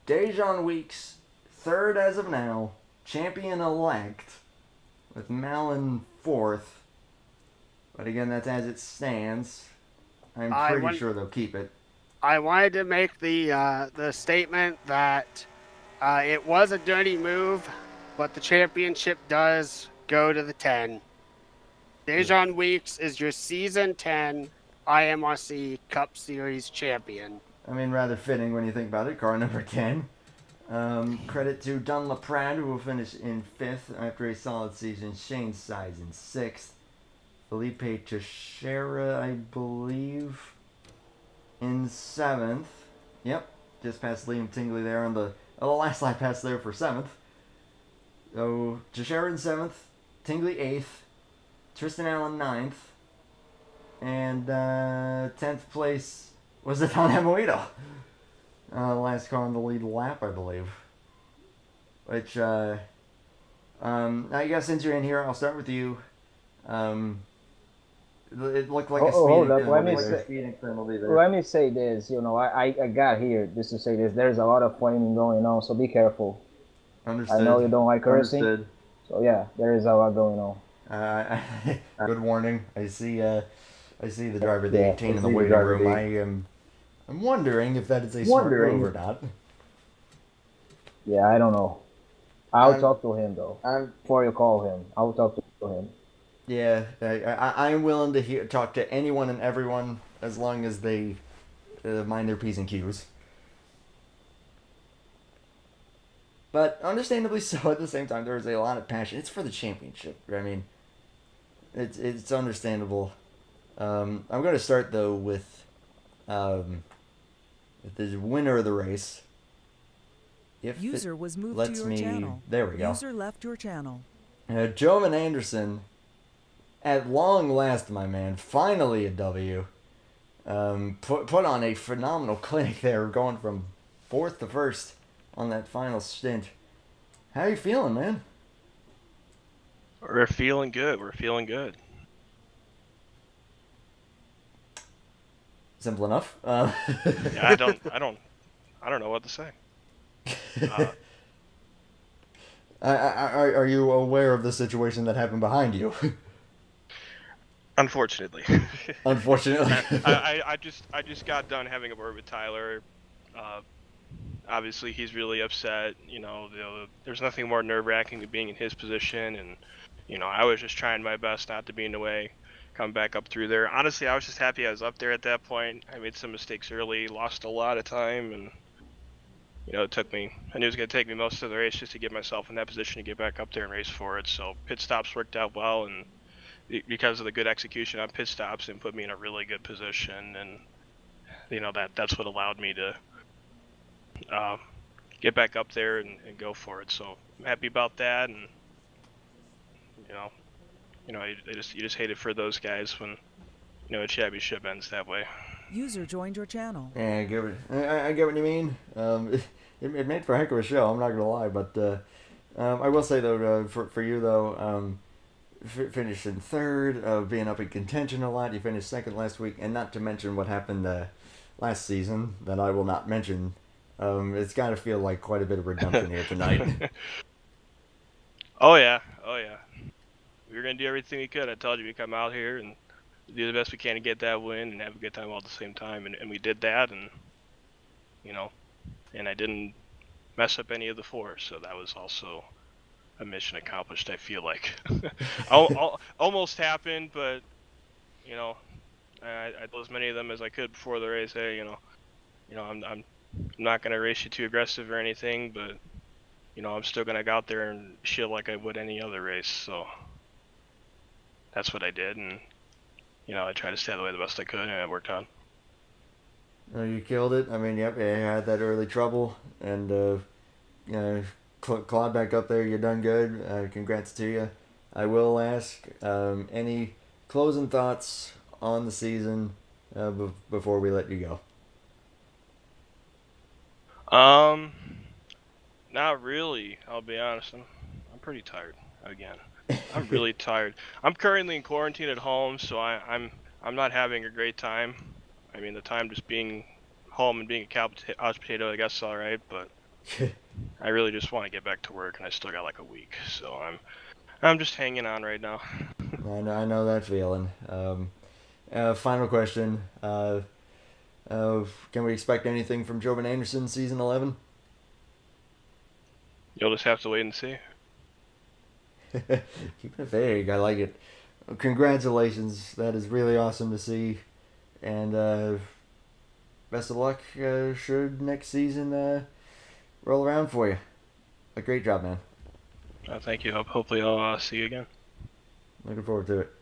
Dejan Weeks, third as of now. Champion-elect. With Marlin fourth. But again, that's as it stands. I'm pretty sure they'll keep it. I wanted to make the statement that it was a dirty move, but the championship does go to the 10. Dejan Weeks is your season 10 IMRC Cup Series champion. I mean, rather fitting when you think about it. Car number 10. Credit to Don LaPrade, who will finish in 5th after a solid season. Shane Sides in 6th. Felipe Teixeira, I believe, in 7th. Yep, just past Liam Tingley there on the last lap pass there for 7th. So, Teixeira in 7th. Tingley 8th. Tristan Allen 9th. And 10th place was Natana Morito. Last car on the lead lap, I believe. Which, I guess since you're in here, I'll start with you. It looked like a speeding penalty there. Let me say this. You know, I got here just to say this. There's a lot of flaming going on, so be careful. Understood. I know you don't like cursing. Understood. So yeah, there is a lot going on. Good warning. I see the driver of the 18 in the waiting room. I'm wondering if that is a smart move or not. Yeah, I don't know. I'll talk to him though. Before you call him, I'll talk to him. Yeah, I'm willing to talk to anyone and everyone as long as they mind their P's and Q's. But understandably so, at the same time, there is a lot of passion. It's for the championship. I mean, it's understandable. I'm going to start, though, with the winner of the race. If User was moved to your channel. There we go. User left your channel. Jovan Anderson, at long last, my man, finally a W. Put on a phenomenal clinic there, going from 4th to 1st on that final stint. How you feeling, man? We're feeling good. Simple enough. Yeah, I don't know what to say. Are you aware of the situation that happened behind you? Unfortunately. Unfortunately. I just got done having a word with Tyler. Obviously, he's really upset. You know, there's nothing more nerve-wracking than being in his position, and you know, I was just trying my best not to be in the way. Come back up through there. Honestly, I was just happy I was up there at that point. I made some mistakes early, lost a lot of time, and you know, I knew it was going to take me most of the race just to get myself in that position to get back up there and race for it. So pit stops worked out well, and because of the good execution on pit stops and put me in a really good position, and that's what allowed me to get back up there and go for it. So I'm happy about that, and you just hate it for those guys when a championship ends that way. User joined your channel. Yeah, I get what you mean. It made for a heck of a show. I'm not gonna lie, but I will say though, for you though, finishing third, being up in contention a lot. You finished second last week, and not to mention what happened last season that I will not mention. It's got to feel like quite a bit of redemption here tonight. Oh yeah. We were gonna do everything we could. I told you we come out here and do the best we can to get that win and have a good time all at the same time, and we did that, and and I didn't mess up any of the four, so that was also a mission accomplished. I feel like almost happened, but I told as many of them as I could before the race. Hey, I'm not gonna race you too aggressive or anything, but I'm still gonna go out there and shield like I would any other race. So that's what I did, and I tried to stay out of the way the best I could, and it worked out. You killed it. I mean, yep, you had that early trouble, and clawed back up there. You're done good. Congrats to you. I will ask any closing thoughts on the season before we let you go. Not really. I'll be honest. I'm pretty tired again. I'm really tired. I'm currently in quarantine at home, so I'm not having a great time. I mean, the time just being home and being a couch potato, I guess, is all right. But I really just want to get back to work, and I still got like a week, so I'm just hanging on right now. I know that feeling. Final question. Can we expect anything from Jovan Anderson season 11? You'll just have to wait and see. Keeping it vague. I like it. Congratulations. That is really awesome to see. And best of luck should next season roll around for you. A great job, man. Thank you. Hopefully I'll see you again. Looking forward to it.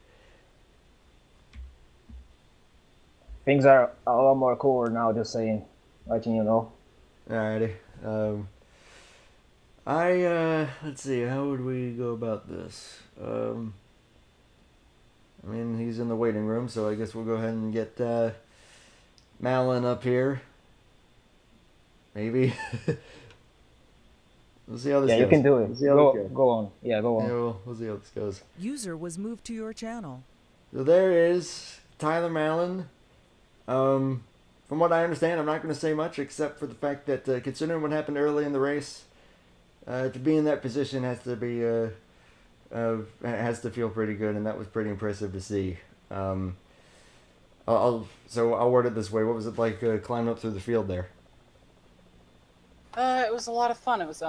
Things are a lot more cooler now, just saying. Letting you know. Alrighty. Let's see, how would we go about this? I mean, he's in the waiting room, so I guess we'll go ahead and get Marlin up here. Maybe. We'll see how this goes. Yeah, you can do it. Go on. Yeah, go on. Yeah, we'll see how this goes. User was moved to your channel. So there is Tyler Marlin. From what I understand, I'm not going to say much except for the fact that considering what happened early in the race, to be in that position has to be has to feel pretty good, and that was pretty impressive to see. I'll word it this way: what was it like climbing up through the field there? It was a lot of fun. It was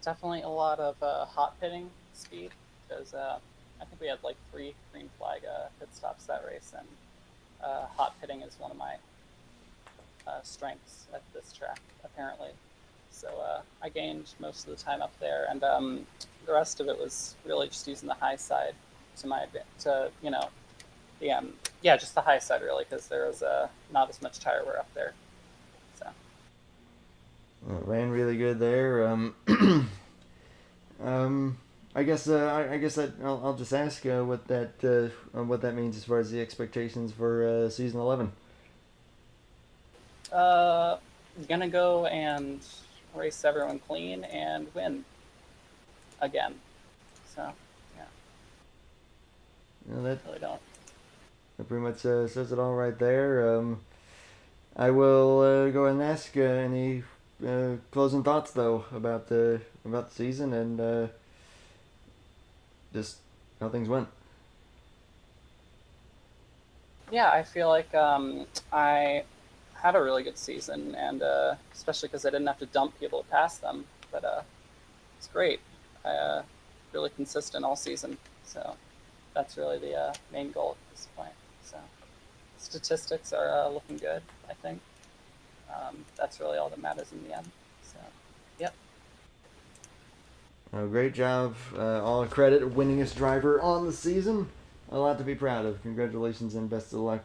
definitely a lot of hot pitting speed because I think we had like 3 green flag pit stops that race, and hot pitting is one of my strengths at this track apparently. So I gained most of the time up there, and the rest of it was really just using the high side to my just the high side really, because there was not as much tire wear up there. So. Well, ran really good there. I guess that I'll just ask what that means as far as the expectations for season 11. Gonna go and race everyone clean and win again. So yeah. That really don't. That pretty much says it all right there. I will go ahead and ask any closing thoughts though about the season and just how things went. Yeah, I feel like I had a really good season, and especially because I didn't have to dump people to pass them. But it's great. Really consistent all season. So that's really the main goal at this point. So statistics are looking good, I think. That's really all that matters in the end. So, yep. Great job. All credit, winningest driver on the season. A lot to be proud of. Congratulations and best of luck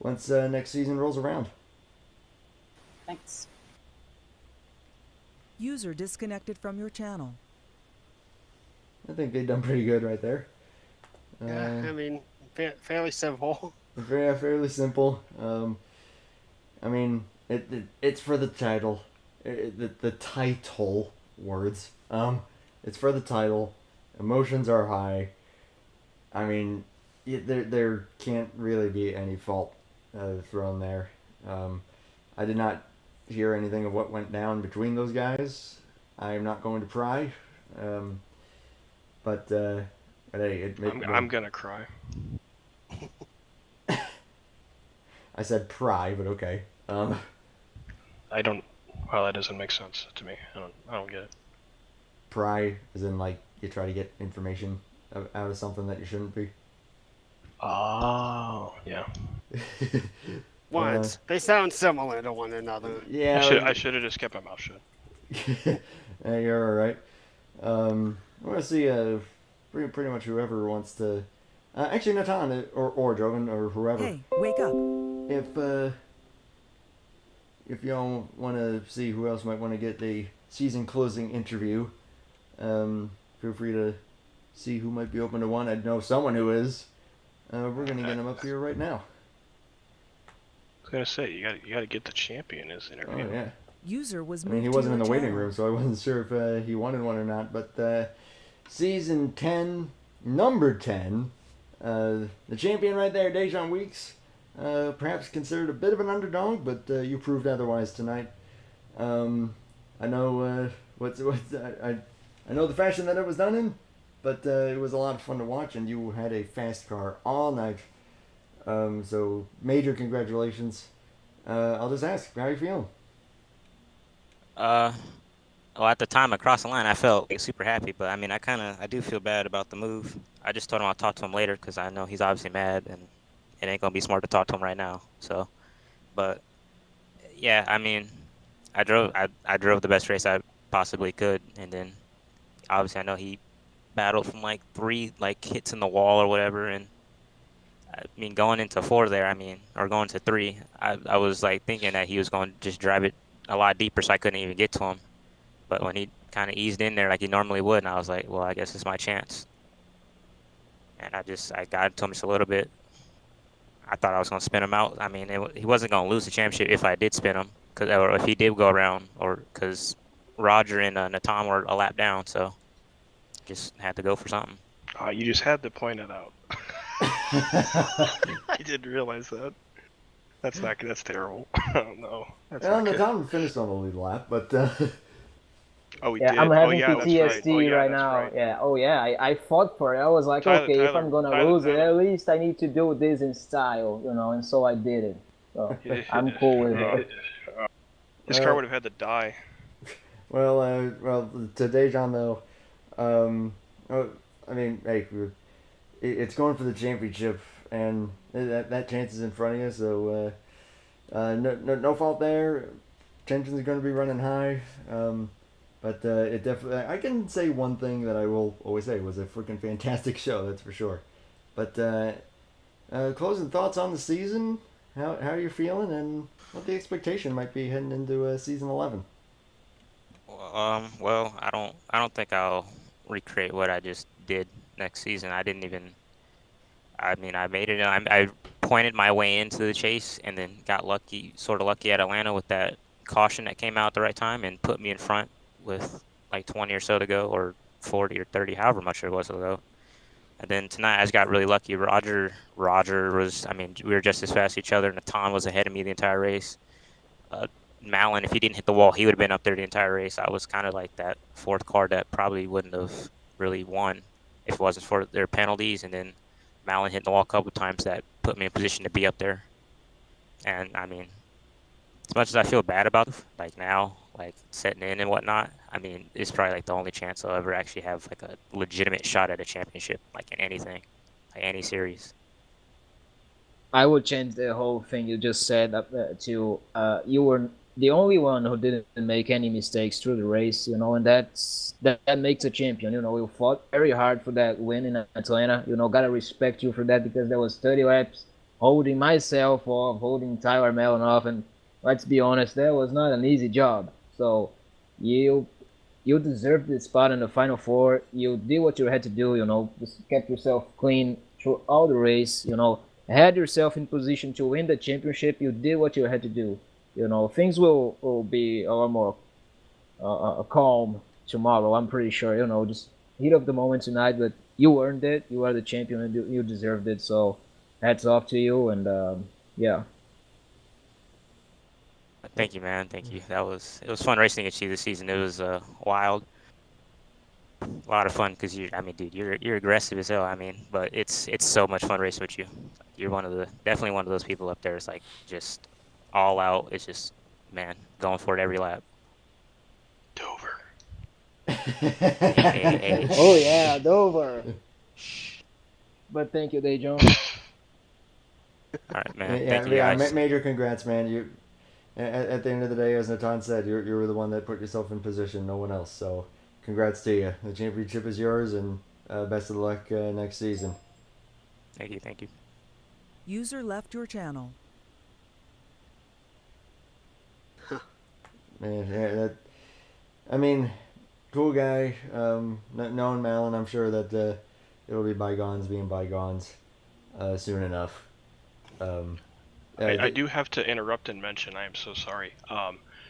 once next season rolls around. Thanks. User disconnected from your channel. I think they've done pretty good right there. Yeah, I mean, fairly simple. Fairly simple. I mean, it's for the title. The title words. It's for the title. Emotions are high. I mean, there can't really be any fault thrown there. I did not hear anything of what went down between those guys. I am not going to pry. But hey, I'm gonna cry. I said pry, but okay. I don't. Well, that doesn't make sense to me. I don't get it. Pry, as in like you try to get information out of something that you shouldn't be. Oh, yeah. Once they sound similar to one another. Yeah. I should have just kept my mouth shut. Yeah, you're all right. I want to see pretty much whoever wants to. Actually, Natana or Joven or whoever. Hey, wake up. If y'all want to see who else might want to get the season closing interview, feel free to see who might be open to one. I know someone who is. We're gonna get him up here right now. I was gonna say you gotta get the champion as interview. Oh yeah. User was I moved mean, he to wasn't in your the waiting channel. room, so I wasn't sure if he wanted one or not. But season 10, number 10, the champion right there, Dejan Weeks. Perhaps considered a bit of an underdog, but you proved otherwise tonight. I know I know the fashion that it was done in, but it was a lot of fun to watch, and you had a fast car all night. So major congratulations. I'll just ask, how are you feeling? Well, at the time I crossed the line, I felt like super happy, but I mean, I do feel bad about the move. I just told him I'll talk to him later because I know he's obviously mad, and it ain't gonna be smart to talk to him right now. So, but yeah, I mean, I drove the best race I possibly could, and then obviously I know he battled from like 3 like hits in the wall or whatever, and I mean going into 4 there, I mean, or going to 3, I was like thinking that he was going to just drive it a lot deeper, so I couldn't even get to him. But when he kind of eased in there like he normally would, and I was like, well, I guess it's my chance. And I got to him just a little bit. I thought I was going to spin him out. I mean, he wasn't going to lose the championship if I did spin him, or if he did go around, or because Roger and Natana were a lap down, so just had to go for something. You just had to point it out. I didn't realize that. That's terrible. No. Natana finished on the lead lap, but. Oh, we yeah, did. I'm having that's PTSD right that's now. right. Yeah. Oh yeah. I fought for it. I was like, Tyler, okay, if I'm gonna Tyler, lose it, at least I need to do this in style, and so I did it. So I'm cool with it. This car would have had to die. Well, to Dejan though, I mean, hey, it's going for the championship, and that chance is in front of you. So, no fault there. Tensions are going to be running high. But it definitely, I can say one thing that I will always say was a freaking fantastic show. That's for sure. But closing thoughts on the season. How are you feeling, and what the expectation might be heading into season 11? Well, I don't think I'll recreate what I just did next season. I didn't even. I mean, I made it. I pointed my way into the chase, and then got sort of lucky at Atlanta with that caution that came out at the right time and put me in front with like 20 or so to go, or 40 or 30, however much it was to go. And then tonight I just got really lucky. Roger was, I mean, we were just as fast as each other. Natana was ahead of me the entire race. Marlin, if he didn't hit the wall, he would have been up there the entire race. I was kind of like that 4th car that probably wouldn't have really won if it wasn't for their penalties. And then Marlin hit the wall a couple times that put me in position to be up there. And I mean, as much as I feel bad about like now, like setting in and whatnot, I mean, it's probably like the only chance I'll ever actually have like a legitimate shot at a championship, like in anything, like any series. I would change the whole thing you just said to you were the only one who didn't make any mistakes through the race, and that makes a champion. You fought very hard for that win in Atlanta. Gotta respect you for that because there was 30 laps holding myself off, holding Tyler Mellon off, and let's be honest, that was not an easy job. So you you deserved the spot in the final four. You did what you had to do. Just kept yourself clean through all the race. Had yourself in position to win the championship. You did what you had to do. Things will be a lot more calm tomorrow. I'm pretty sure. Just heat of the moment tonight, but you earned it. You are the champion, and you deserved it. So, hats off to you, and yeah. Thank you, man. Thank you. It was fun racing against you this season. It was wild, a lot of fun because dude, you're aggressive as hell. But it's so much fun racing with you. You're definitely one of those people up there. It's like just all out. It's just, man, going for it every lap. Dover. Hey. Oh yeah, Dover. But thank you, Dejon. All right, man. Thank you, guys. Major congrats, man. You, at the end of the day, as Nathan said, you were the one that put yourself in position, no one else. So, congrats to you. The championship is yours, and best of luck next season. Thank you. User left your channel. Man, cool guy. Knowing Marlin, I'm sure that it'll be bygones being bygones soon enough. I do have to interrupt and mention, I am so sorry,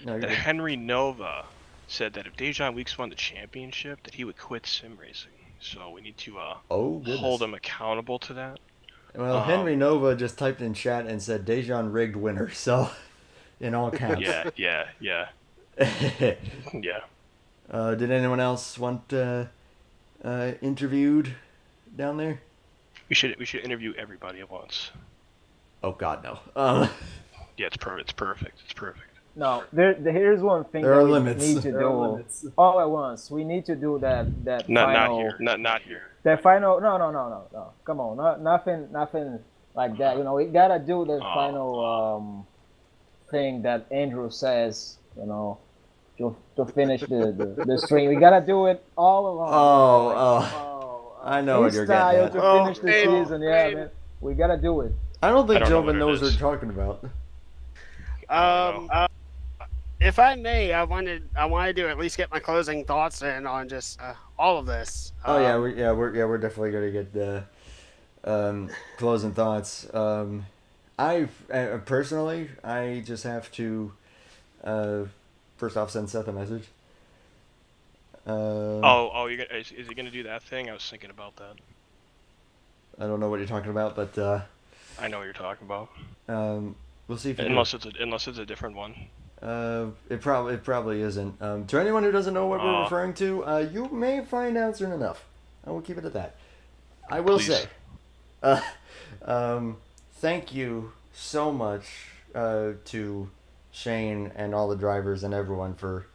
that Henry Nova said that if Dejan Weeks won the championship, that he would quit sim racing. So we need to hold him accountable to that. Well, Henry Nova just typed in chat and said Dejan rigged winner, so in all caps. Yeah. Yeah. Did anyone else want interviewed down there? We should interview everybody at once. Oh God, no. Yeah, it's perfect. No, here's one thing there that are we limits. need to do all at once. We need to do that final. Not here. That final. No. Come on, nothing like that. We gotta do the final thing that Andrew says. To finish the stream, we gotta do it all along. I know what you're getting at. To finish the season, yeah, man. We gotta do it. I don't think Jovan knows what you're talking about. If I may, I wanted to at least get my closing thoughts in on just all of this. We're definitely gonna get the closing thoughts. I personally, I just have to first off send Seth a message. Is he gonna do that thing? I was thinking about that. I don't know what you're talking about, but I know what you're talking about. We'll see if unless it's a different one. It probably isn't. To anyone who doesn't know what we're referring to, you may find out soon enough. I will keep it at that. I will say, thank you so much to Shane and all the drivers and everyone for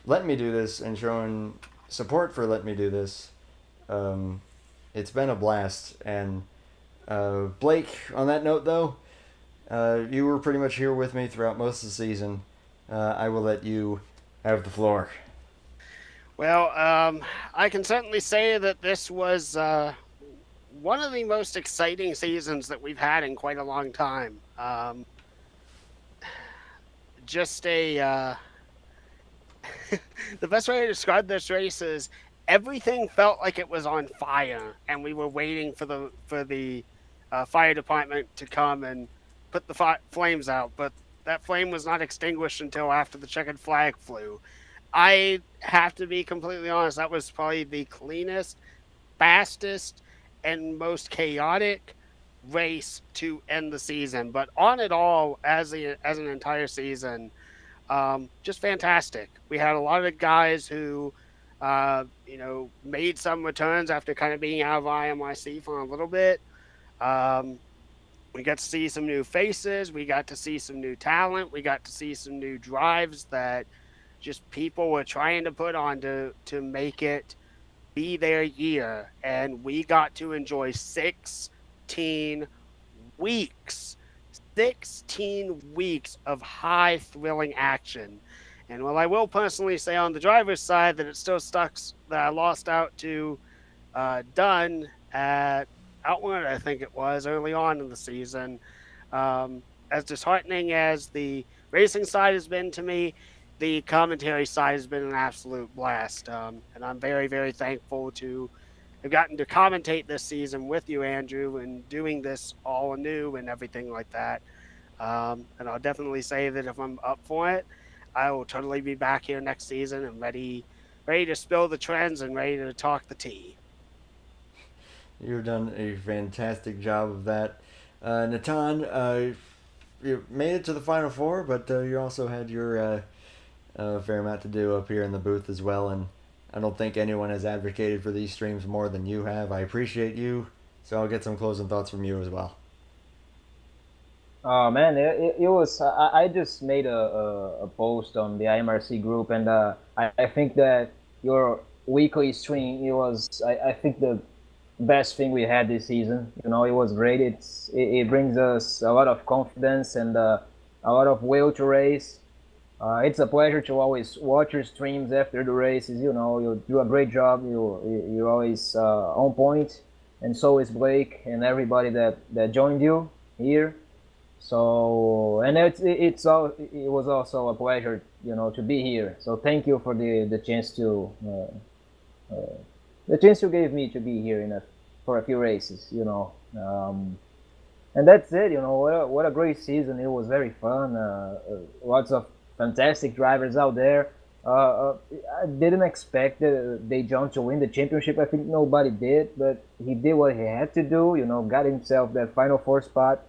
letting me do this and showing support for letting me do this. It's been a blast. And Blake, on that note though, you were pretty much here with me throughout most of the season. I will let you have the floor. Well, I can certainly say that this was one of the most exciting seasons that we've had in quite a long time. The best way to describe this race is everything felt like it was on fire, and we were waiting for the fire department to come and put the flames out, but that flame was not extinguished until after the checkered flag flew. I have to be completely honest, that was probably the cleanest, fastest, and most chaotic race to end the season. But on it all, as an entire season, just fantastic. We had a lot of guys who made some returns after kind of being out of IMRC for a little bit. We got to see some new faces. We got to see some new talent. We got to see some new drives that just people were trying to put on to make it be their year. And we got to enjoy 16 weeks 16 weeks of high thrilling action. And while I will personally say on the driver's side that it still sucks that I lost out to Dunn at Outward, I think it was, early on in the season. As disheartening as the racing side has been to me, the commentary side has been an absolute blast. And I'm very, very thankful to have gotten to commentate this season with you, Andrew, and doing this all anew and everything like that. And I'll definitely say that if I'm up for it, I will totally be back here next season and ready to spill the trends and ready to talk the tea. You've done a fantastic job of that. Natan, you made it to the Final Four, but you also had your fair amount to do up here in the booth as well, and I don't think anyone has advocated for these streams more than you have. I appreciate you, so I'll get some closing thoughts from you as well. Oh man, it was. I just made a post on the IMRC group, and I think that your weekly stream, it was, I think, the best thing we had this season. You know, it was great. It brings us a lot of confidence and a lot of will to race. It's a pleasure to always watch your streams after the races. You know, you do a great job. You're always on point, and so is Blake and everybody that joined you here. So, and it was also a pleasure, you know, to be here. So thank you for the chance you gave me to be here for a few races, you know. And that's it, you know. What a great season! It was very fun. Lots of fantastic drivers out there. I didn't expect Dejon to win the championship. I think nobody did, but he did what he had to do. You know, got himself that Final Four spot.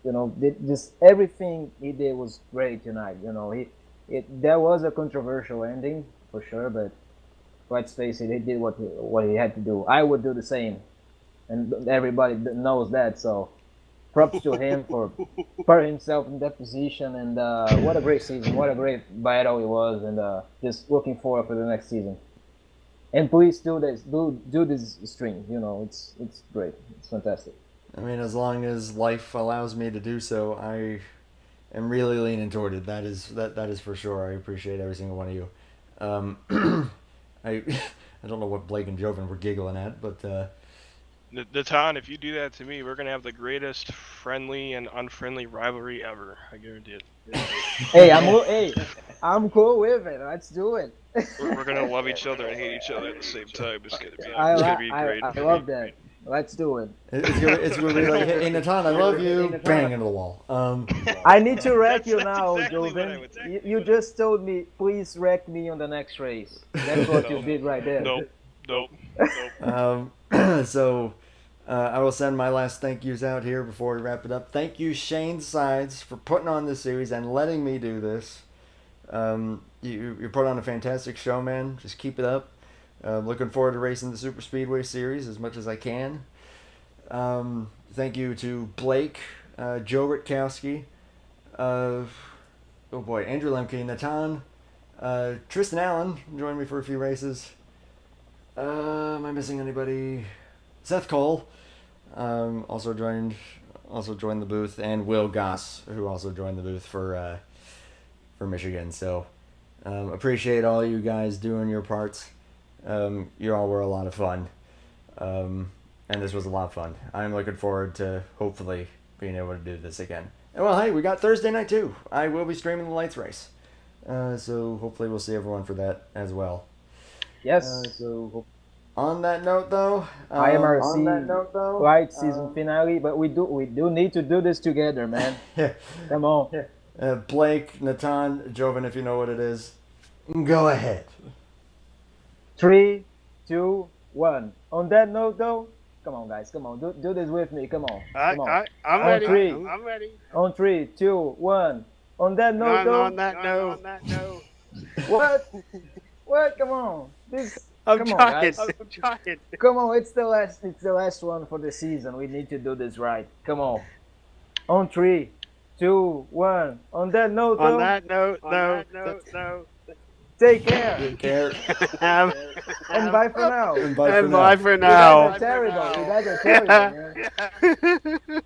You know, just everything he did was great tonight. You know, there was a controversial ending for sure, but let's face it, he did what he had to do. I would do the same, and everybody knows that. So, props to him for putting himself in that position. And what a great season! What a great battle it was, and just looking forward for the next season. And please do this, do this stream. You know, it's great. It's fantastic. I mean, as long as life allows me to do so, I am really leaning toward it. That is for sure. I appreciate every single one of you. I don't know what Blake and Joven were giggling at, but Natan, if you do that to me, we're gonna have the greatest friendly and unfriendly rivalry ever. I guarantee it. Hey, I'm cool with it. Let's do it. We're gonna love each other and hate each other at the same time. It's gonna be great. I love that. Let's do it. It's gonna be like, hey, Natan, I love you. Bang into the wall. I need to wreck you That's now, exactly what I Joven. would say. You just told me, please wreck me on the next race. That's what you did right there. Nope. So I will send my last thank yous out here before we wrap it up. Thank you, Shane Sides, for putting on this series and letting me do this. You put on a fantastic show, man. Just keep it up. Looking forward to racing the Super Speedway Series as much as I can. Thank you to Blake, Joe Rutkowski, Andrew Lemke, Natan, Tristan Allen joined me for a few races. Am I missing anybody? Seth Cole also joined the booth, and Will Goss, who also joined the booth for Michigan. So appreciate all you guys doing your parts. You all were a lot of fun, and this was a lot of fun. I'm looking forward to hopefully being able to do this again. And well, hey, we got Thursday night too. I will be streaming the lights race, so hopefully we'll see everyone for that as well. Yes. On that note, though, IMRC light season finale, but we do need to do this together, man. Come on. Blake, Natan, Joven, if you know what it is, go ahead. 3, 2, 1. On that note, though, come on, guys. Come on. Do this with me. Come on. Come on. I'm On ready. three. I'm ready. On 3, 2, 1. On that note, though. On that note. What? What? Come on. I'm Come on, trying. guys. I'm trying. Come on. It's the last one for the season. We need to do this right. Come on. On 3, 2, 1. On that note, though. On that note. Take care. Take care. And bye for now. And bye for now. Bye for now. You guys are terrible. You guys are terrible, man.